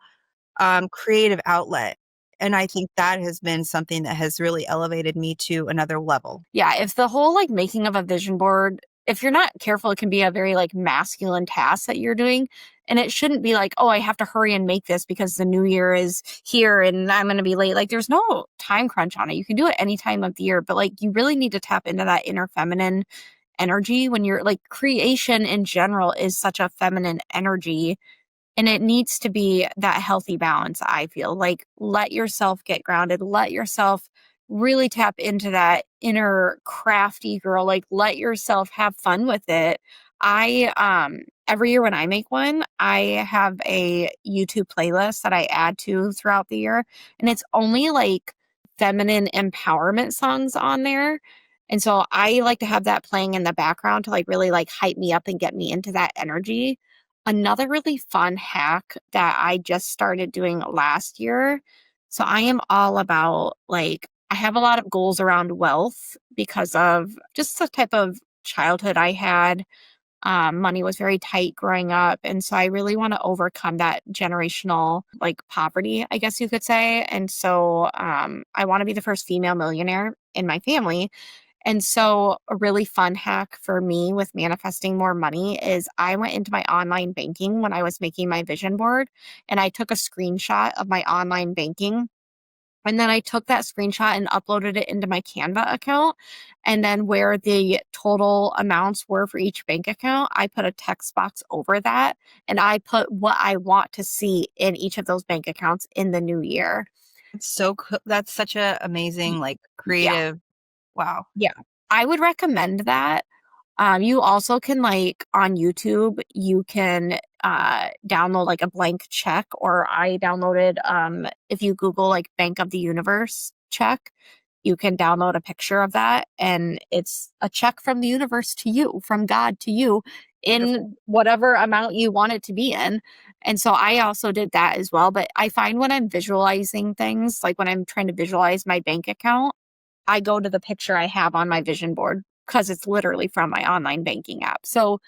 creative outlet. And I think that has been something that has really elevated me to another level. Yeah, if the whole like making of a vision board, if you're not careful, it can be a very like masculine task that you're doing. And it shouldn't be like, oh, I have to hurry and make this because the new year is here and I'm going to be late. Like, there's no time crunch on it. You can do it any time of the year, but like, you really need to tap into that inner feminine energy when you're like, creation in general is such a feminine energy. And it needs to be that healthy balance, I feel. Like, let yourself get grounded, let yourself really tap into that inner crafty girl. Like, let yourself have fun with it. Every year when I make one, I have a YouTube playlist that I add to throughout the year. And it's only like feminine empowerment songs on there. And so I like to have that playing in the background to like really like hype me up and get me into that energy. Another really fun hack that I just started doing last year. So I am all about like, I have a lot of goals around wealth because of just the type of childhood I had. Money was very tight growing up. And so I really want to overcome that generational like poverty, I guess you could say. And so I want to be the first female millionaire in my family. And so a really fun hack for me with manifesting more money is I went into my online banking when I was making my vision board and I took a screenshot of my online banking. And then I took that screenshot and uploaded it into my Canva account. And then where the total amounts were for each bank account, I put a text box over that. And I put what I want to see in each of those bank accounts in the new year. It's so cool. That's such a amazing, like, Yeah. creative. Wow. Yeah. I would recommend that. You also can like on YouTube, you can download like a blank check, or I downloaded if you Google like Bank of the Universe check, you can download a picture of that and it's a check from the universe to you, from God to you Beautiful. in whatever amount you want it to be in. And so I also did that as well. But I find when I'm visualizing things, like when I'm trying to visualize my bank account, I go to the picture I have on my vision board because it's literally from my online banking app. So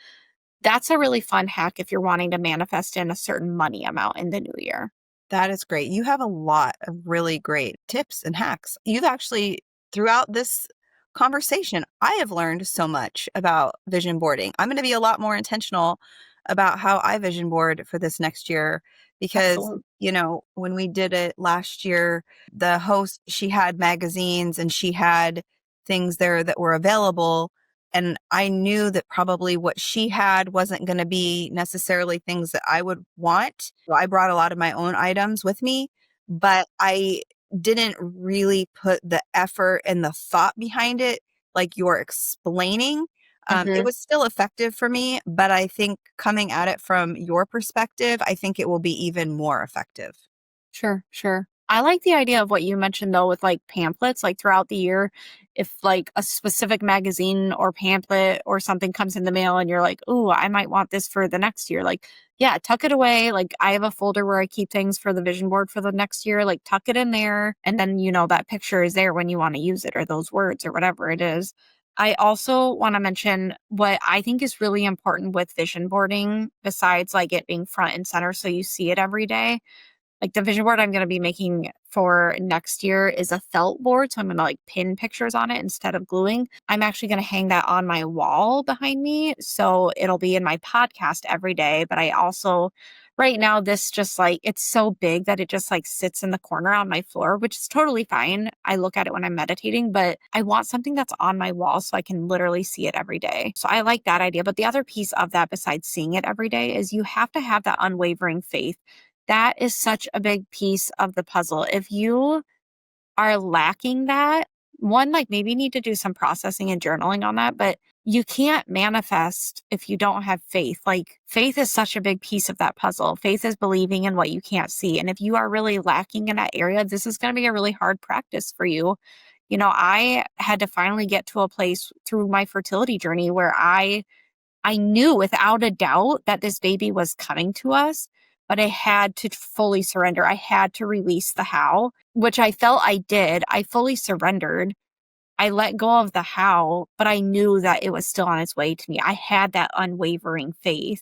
that's a really fun hack if you're wanting to manifest in a certain money amount in the new year. That is great. You have a lot of really great tips and hacks. You've actually, throughout this conversation, I have learned so much about vision boarding. I'm going to be a lot more intentional about how I vision board for this next year because, Excellent. when we did it last year, the host, she had magazines and she had things there that were available. And I knew that probably what she had wasn't going to be necessarily things that I would want. So I brought a lot of my own items with me, but I didn't really put the effort and the thought behind it like you're explaining. It Hmm. was still effective for me, but I think coming at it from your perspective, I think it will be even more effective. Sure, sure. I like the idea of what you mentioned though with like pamphlets, like throughout the year, if like a specific magazine or pamphlet or something comes in the mail and you're like, "Ooh, I might want this for the next year." Like, yeah, tuck it away. Like I have a folder where I keep things for the vision board for the next year, like tuck it in there and then that picture is there when you want to use it or those words or whatever it is. I also want to mention what I think is really important with vision boarding besides like it being front and center so you see it every day, like the vision board I'm going to be making for next year is a felt board. So I'm going to like pin pictures on it instead of gluing. I'm actually going to hang that on my wall behind me. So it'll be in my podcast every day. But I also, right now, this just like, it's so big that it just like sits in the corner on my floor, which is totally fine. I look at it when I'm meditating, but I want something that's on my wall so I can literally see it every day. So I like that idea. But the other piece of that, besides seeing it every day, is you have to have that unwavering faith. That is such a big piece of the puzzle. If you are lacking that, one, like maybe you need to do some processing and journaling on that, but you can't manifest if you don't have faith. Like faith is such a big piece of that puzzle. Faith is believing in what you can't see. And if you are really lacking in that area, this is going to be a really hard practice for you. I had to finally get to a place through my fertility journey where I knew without a doubt that this baby was coming to us, but I had to fully surrender. I had to release the how, which I felt I did. I fully surrendered. I let go of the how, but I knew that it was still on its way to me. I had that unwavering faith.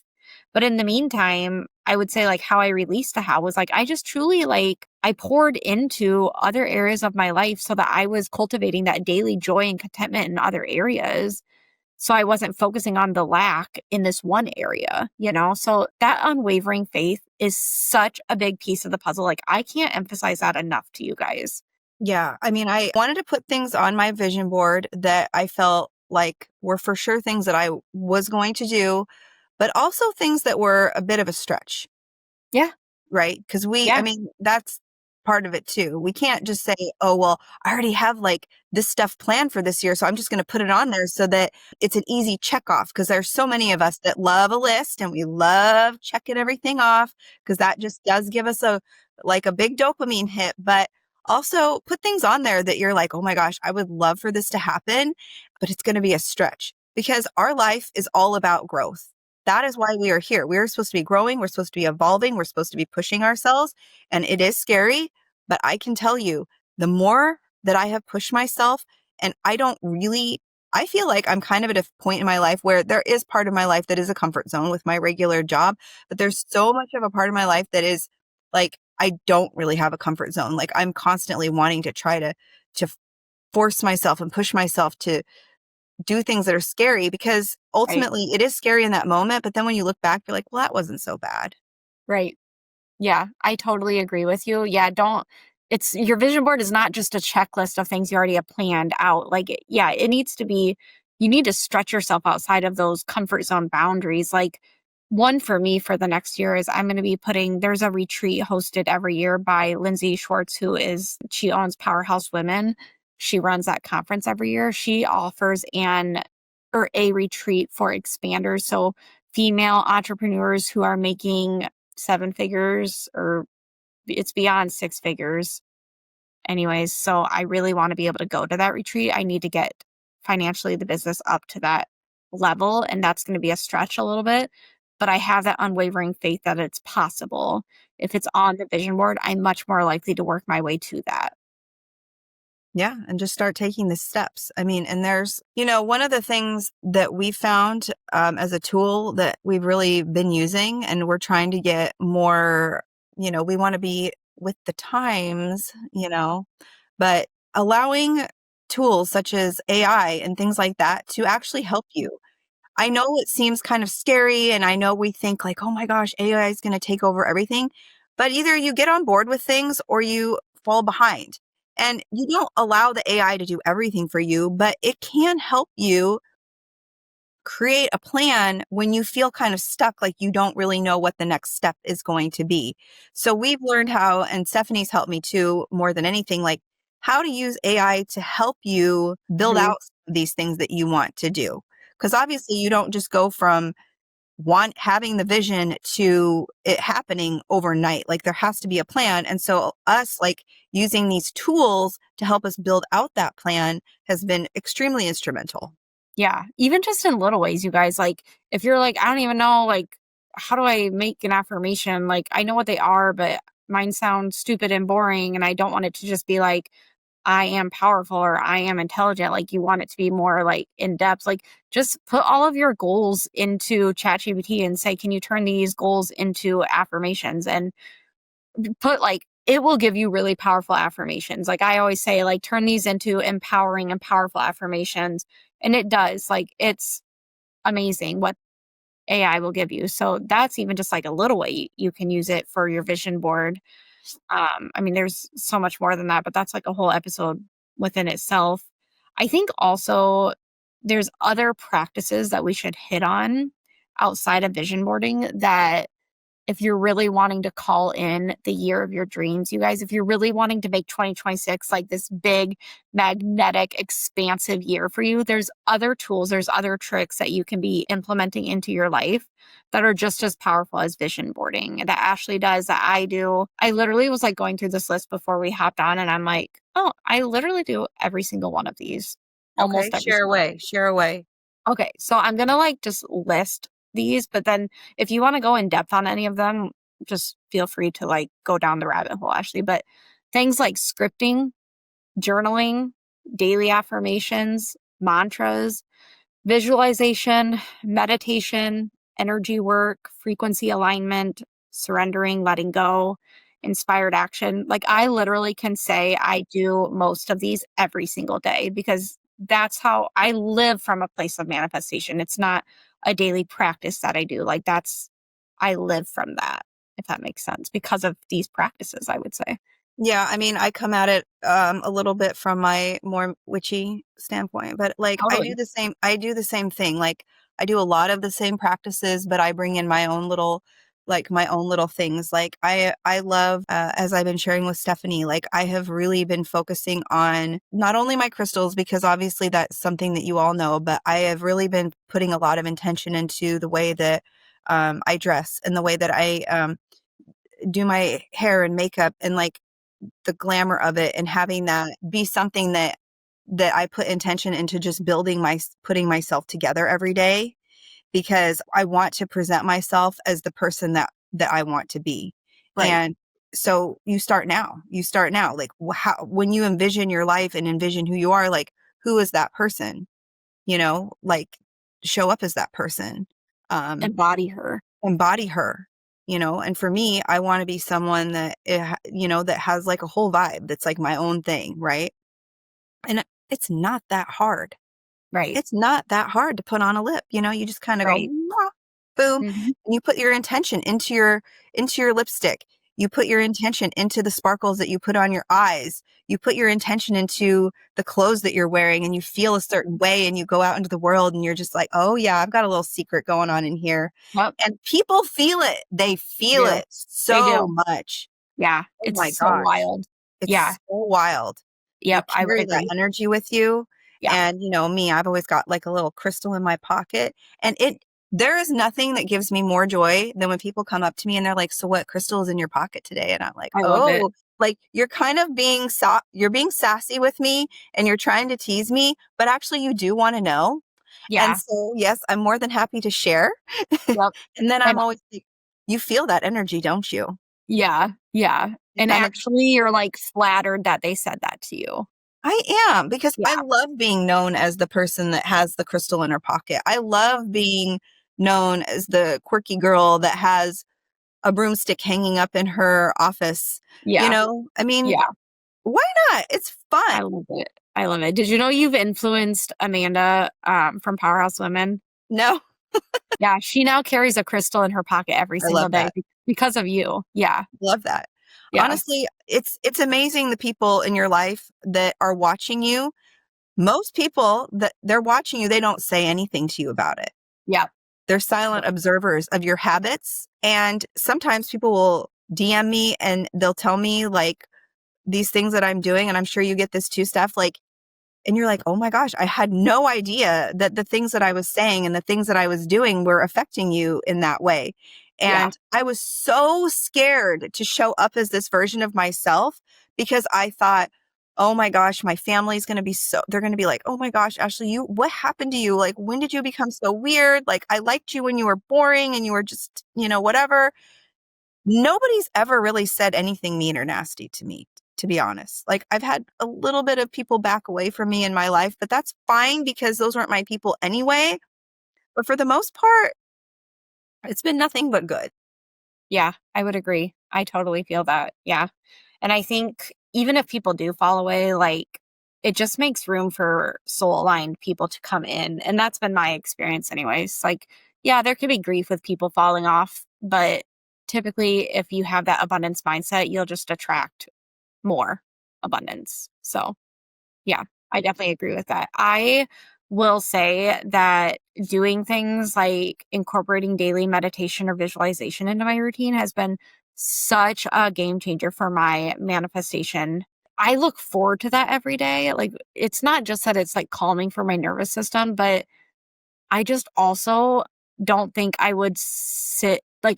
But in the meantime, I would say like how I released the how was like I just truly like I poured into other areas of my life so that I was cultivating that daily joy and contentment in other areas, so I wasn't focusing on the lack in this one area, you know? So that unwavering faith is such a big piece of the puzzle. Like I can't emphasize that enough to you guys. Yeah. I mean, I wanted to put things on my vision board that I felt like were for sure things that I was going to do, but also things that were a bit of a stretch. Yeah. Right? Because I Yeah. mean, that's part of it too. We can't just say, oh, well, I already have like this stuff planned for this year. So I'm just going to put it on there so that it's an easy check off. Because there's so many of us that love a list and we love checking everything off because that just does give us a big dopamine hit. But also put things on there that you're like, oh my gosh, I would love for this to happen, but it's going to be a stretch because our life is all about growth. That is why we are here. We are supposed to be growing. We're supposed to be evolving. We're supposed to be pushing ourselves. And it is scary, but I can tell you the more that I have pushed myself and I feel like I'm kind of at a point in my life where there is part of my life that is a comfort zone with my regular job, but there's so much of a part of my life that is like, I don't really have a comfort zone. Like I'm constantly wanting to try to force myself and push myself to do things that are scary because Right. ultimately it is scary in that moment. But then when you look back, you're like, well, that wasn't so bad. Right. Yeah, I totally agree with you. Yeah, it's your vision board is not just a checklist of things you already have planned out. Like, yeah, it needs to be, you need to stretch yourself outside of those comfort zone boundaries. Like, one for me for the next year is I'm going to be there's a retreat hosted every year by Lindsay Schwartz, she owns Powerhouse Women. She runs that conference every year. She offers a retreat for expanders. So, female entrepreneurs who are making seven figures or it's beyond six figures. Anyways, so I really want to be able to go to that retreat. I need to get financially the business up to that level, and that's going to be a stretch a little bit. But I have that unwavering faith that it's possible. If it's on the vision board, I'm much more likely to work my way to that. Yeah. And just start taking the steps. I mean, and there's, one of the things that we found as a tool that we've really been using, and we're trying to get more, we want to be with the times, but allowing tools such as AI and things like that to actually help you. I know it seems kind of scary, and I know we think like, oh my gosh, AI is going to take over everything. But either you get on board with things or you fall behind. And you don't allow the AI to do everything for you, but it can help you create a plan when you feel kind of stuck, like you don't really know what the next step is going to be. So we've learned how, and Stephanie's helped me too, more than anything, like how to use AI to help you build Mhm. out these things that you want to do. Because obviously you don't just go from having the vision to it happening overnight. Like there has to be a plan. And so us like using these tools to help us build out that plan has been extremely instrumental. Yeah, even just in little ways, you guys, like, if you're like, "I don't even know, like, how do I make an affirmation?" Like, I know what they are, but mine sound stupid and boring, and I don't want it to just be like, "I am powerful," or "I am intelligent." Like, you want it to be more, like, in depth. Like, just put all of your goals into ChatGPT and say, "Can you turn these goals into affirmations?" And put, like, it will give you really powerful affirmations. Like, I always say, like, "Turn these into empowering and powerful affirmations." And it does. Like, it's amazing what AI will give you. So that's even just like a little way you can use it for your vision board. I mean, there's so much more than that, but that's like a whole episode within itself. I think also there's other practices that we should hit on outside of vision boarding that if you're really wanting to call in the year of your dreams, you guys, if you're really wanting to make 2026 like this big, magnetic, expansive year for you, there's other tools, there's other tricks that you can be implementing into your life that are just as powerful as vision boarding that Ashleigh does, that I do. I literally was like going through this list before we hopped on, and I'm like, oh, I literally do every single one of these, Okay, almost every share single one. away, share away. Okay, so I'm gonna like just list these, but then if you want to go in depth on any of them, just feel free to like go down the rabbit hole, Ashley. But things like scripting, journaling, daily affirmations, mantras, visualization, meditation, energy work, frequency alignment, surrendering, letting go, inspired action. Like I literally can say I do most of these every single day because that's how I live from a place of manifestation. It's not a daily practice that I do. Like I live from that, if that makes sense, because of these practices, I would say. Yeah, I mean, I come at it a little bit from my more witchy standpoint, but like Totally. I do the same thing. Like I do a lot of the same practices, but I bring in my own little things. Like I love as I've been sharing with Stephanie, like I have really been focusing on not only my crystals because obviously that's something that you all know, but I have really been putting a lot of intention into the way that I dress and the way that I do my hair and makeup and like the glamour of it and having that be something that I put intention into just putting myself together every day because I want to present myself as the person that I want to be. Right. And so you start now. You start now. Like when you envision your life and envision who you are, like who is that person? Like show up as that person. Um, Embody her. embody her, and for me I want to be someone that that has like a whole vibe that's like my own thing, right? And it's not that hard. Right. It's not that hard to put on a lip, you just kind of go Right. "Mwah," boom, Hmm. and you put your intention into your lipstick. You put your intention into the sparkles that you put on your eyes. You put your intention into the clothes that you're wearing and you feel a certain way and you go out into the world and you're just like, "Oh yeah, I've got a little secret going on in here." Yep. And people feel it. They feel Do. it They so do. much. Yeah. Oh It's my so gosh. wild. Yeah. It's so wild. You Yep. I would carry that agree. energy with you, Yeah. and, me, I've always got, like, a little crystal in my pocket, and there is nothing that gives me more joy than when people come up to me and they're like, "So what crystal is in your pocket today?" And I'm like, I love it. "Oh," like, "You're kind of you're being sassy with me, and you're trying to tease me, but actually you do wanna know." And Yeah. so, yes, I'm more than happy to share. Yep. And then And I'm always like, "You feel that energy, don't you?" yeah. Yeah. You And kinda actually, you're like flattered that they said that to you. I am, because I Yeah. love being known as the person that has the crystal in her pocket. I love being known as the quirky girl that has a broomstick hanging up in her office. Yeah. I mean, Yeah. why not? It's I fun. love it. I love it. Did you know you've influenced Amanda from Powerhouse Women? No, Yeah, she now carries a crystal in her pocket every I single love day that. because of you. Yeah. Love that. Yeah. Honestly, it's amazing the people in your life that are watching you. Most people that they're watching you, they don't say anything to you about it. Yeah. They're silent observers of your habits. And sometimes people will DM me and they'll tell me like these things that I'm doing. And I'm sure you get this too, Steph. Like, and you're like, oh my gosh, I had no idea that the things that I was saying and the things that I was doing were affecting you in that way. Yeah. And I was so scared to show up as this version of myself because I thought, oh my gosh, my family's going to be they're going to be like, oh my gosh, Ashleigh, what happened to you? Like, when did you become so weird? Like, I liked you when you were boring and you were just, whatever. Nobody's ever really said anything mean or nasty to me, to be honest. Like, I've had a little bit of people back away from me in my life, but that's fine because those weren't my people anyway. But for the most part, it's been nothing but good. Yeah, I would agree. I totally feel that. Yeah. And I think even if people do fall away, like it just makes room for soul aligned people to come in. And that's been my experience, anyways. Like, yeah, there could be grief with people falling off, but typically, if you have that abundance mindset, you'll just attract more abundance. So, yeah, I definitely agree with that. I will say that doing things like incorporating daily meditation or visualization into my routine has been such a game changer for my manifestation. I look forward to that every day. Like, it's not just that it's like calming for my nervous system, but I just also don't think I would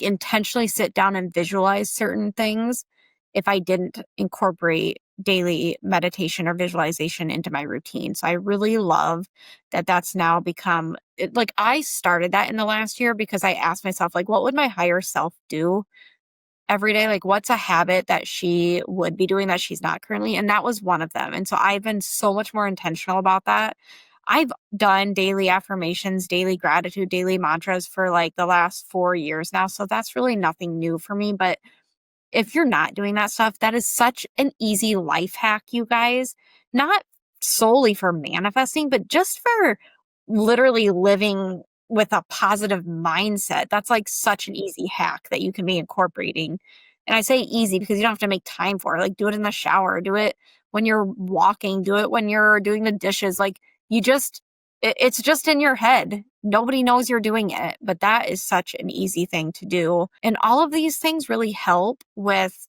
intentionally sit down and visualize certain things if I didn't incorporate daily meditation or visualization into my routine. So I really love that that's now become like I started that in the last year because I asked myself, like, what would my higher self do every day? Like, what's a habit that she would be doing that she's not currently? And that was one of them. And so I've been so much more intentional about that. I've done daily affirmations, daily gratitude, daily mantras for like the last 4 years now. So that's really nothing new for me. But if you're not doing that stuff, that is such an easy life hack, you guys. Not solely for manifesting, but just for literally living with a positive mindset. That's like such an easy hack that you can be incorporating. And I say easy because you don't have to make time for it. Like, do it in the shower, do it when you're walking, do it when you're doing the dishes. Like, you just, it's just in your head. Nobody knows you're doing it, but that is such an easy thing to do. And all of these things really help with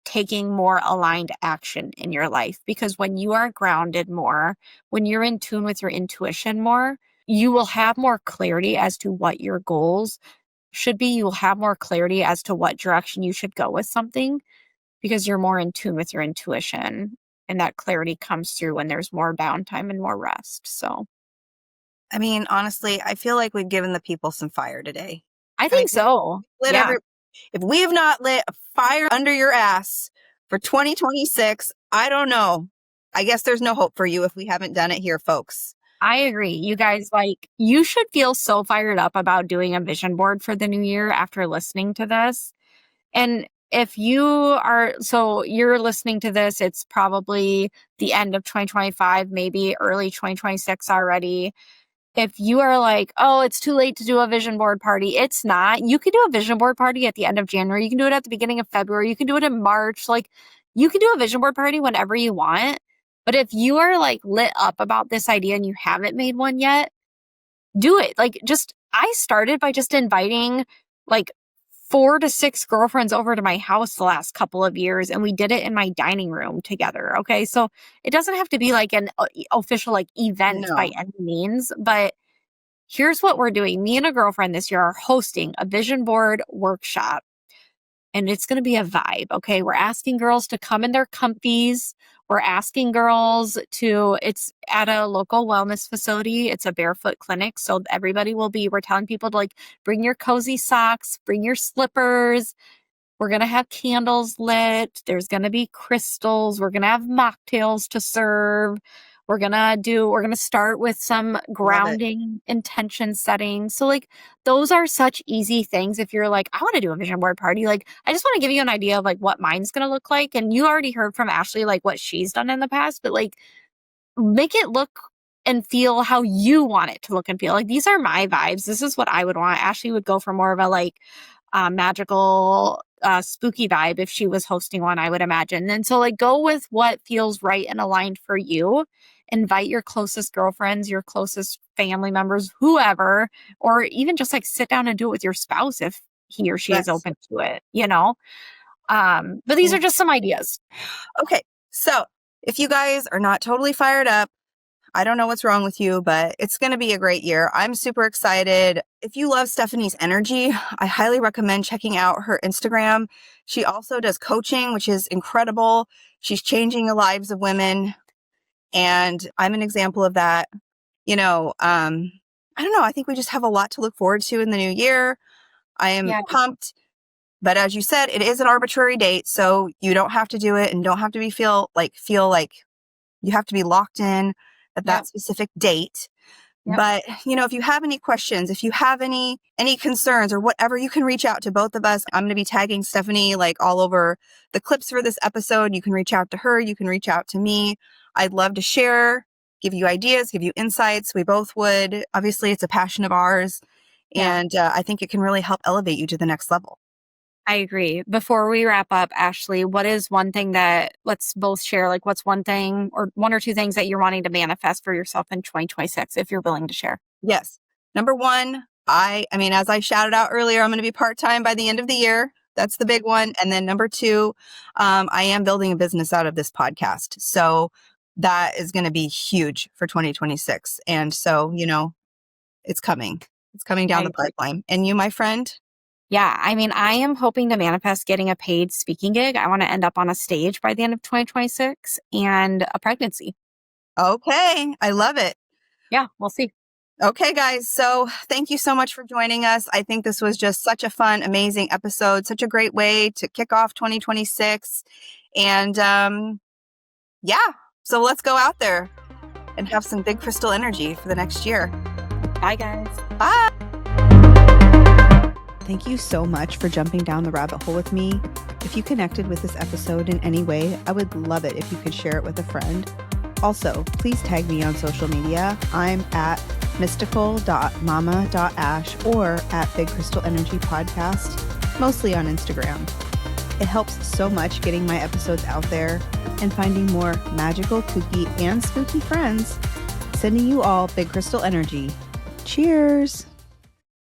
taking more aligned action in your life because when you are grounded more, when you're in tune with your intuition more, you will have more clarity as to what your goals should be. You will have more clarity as to what direction you should go with something because you're more in tune with your intuition. And that clarity comes through when there's more downtime and more rest. So I mean, honestly, I feel like we've given the people some fire today. I I mean, think so. lit Yeah, if we have not lit a fire under your ass for 2026, I don't know. I guess there's no hope for you if we haven't done it here, folks. I agree. You guys, like, you should feel so fired up about doing a vision board for the new year after listening to this. And if you're listening to this, it's probably the end of 2025, maybe early 2026 already. If you are like, oh, it's too late to do a vision board party, it's not. You can do a vision board party at the end of January. You can do it at the beginning of February. You can do it in March. Like, you can do a vision board party whenever you want. But if you are like lit up about this idea and you haven't made one yet, do it. Like, I started by just inviting like 4 to 6 girlfriends over to my house the last couple of years, and we did it in my dining room together. Okay. So it doesn't have to be like an official like event by No. any means, but here's what we're doing. Me and a girlfriend this year are hosting a vision board workshop. And it's going to be a vibe. Okay. We're asking girls to come in their comfies. We're asking girls it's at a local wellness facility. It's a barefoot clinic. So we're telling people to like bring your cozy socks, bring your slippers, We're going to have candles lit. There's going to be crystals. We're going to have mocktails to serve. We're going to start with some Love it. grounding intention setting. So like those are such easy things. If you're like, I want to do a vision board party, like I just want to give you an idea of like what mine's going to look like. And you already heard from Ashleigh, like what she's done in the past, but like make it look and feel how you want it to look and feel. Like these are my vibes. This is what I would want. Ashleigh would go for more of a like magical, spooky vibe if she was hosting one, I would imagine. And so like go with what feels right and aligned for you. Invite your closest girlfriends, your closest family members, whoever, or even just like sit down and do it with your spouse if he or she is Yes. open to it, you know? But these are just some ideas. Okay. So if you guys are not totally fired up, I don't know what's wrong with you, but it's going to be a great year. I'm super excited. If you love Stefanie's energy, I highly recommend checking out her Instagram. She also does coaching, which is incredible. She's changing the lives of women. And I'm an example of that. You know, I don't know. I think we just have a lot to look forward to in the new year. I am Yeah. pumped. But as you said, it is an arbitrary date, so you don't have to do it and don't have to feel like you have to be locked in at that Yep. specific date. Yep. But, if you have any questions, if you have any concerns or whatever, you can reach out to both of us. I'm going to be tagging Stefanie like all over the clips for this episode. You can reach out to her. You can reach out to me. I'd love to share, give you ideas, give you insights. We both would. Obviously, it's a passion of ours. Yeah. And I think it can really help elevate you to the next level. I agree. Before we wrap up, Ashleigh, what is one thing that let's both share? Like, what's one thing or one or two things that you're wanting to manifest for yourself in 2026, if you're willing to share? Yes. Number one, I mean, as I shouted out earlier, I'm going to be part-time by the end of the year. That's the big one. And then number two, I am building a business out of this podcast. So that is going to be huge for 2026. And so, it's coming. It's coming I down the agree. pipeline. And you, my friend? Yeah. I mean, I am hoping to manifest getting a paid speaking gig. I want to end up on a stage by the end of 2026 and a pregnancy. Okay. I love it. Yeah, we'll see. Okay, guys. So thank you so much for joining us. I think this was just such a fun, amazing episode, such a great way to kick off 2026. And yeah, so let's go out there and have some big crystal energy for the next year. Bye, guys. Bye. Thank you so much for jumping down the rabbit hole with me. If you connected with this episode in any way, I would love it if you could share it with a friend. Also, please tag me on social media. I'm at mystical.mama.ash or at Big Crystal Energy Podcast, mostly on Instagram. It helps so much getting my episodes out there and finding more magical, kooky, and spooky friends. Sending you all Big Crystal Energy. Cheers!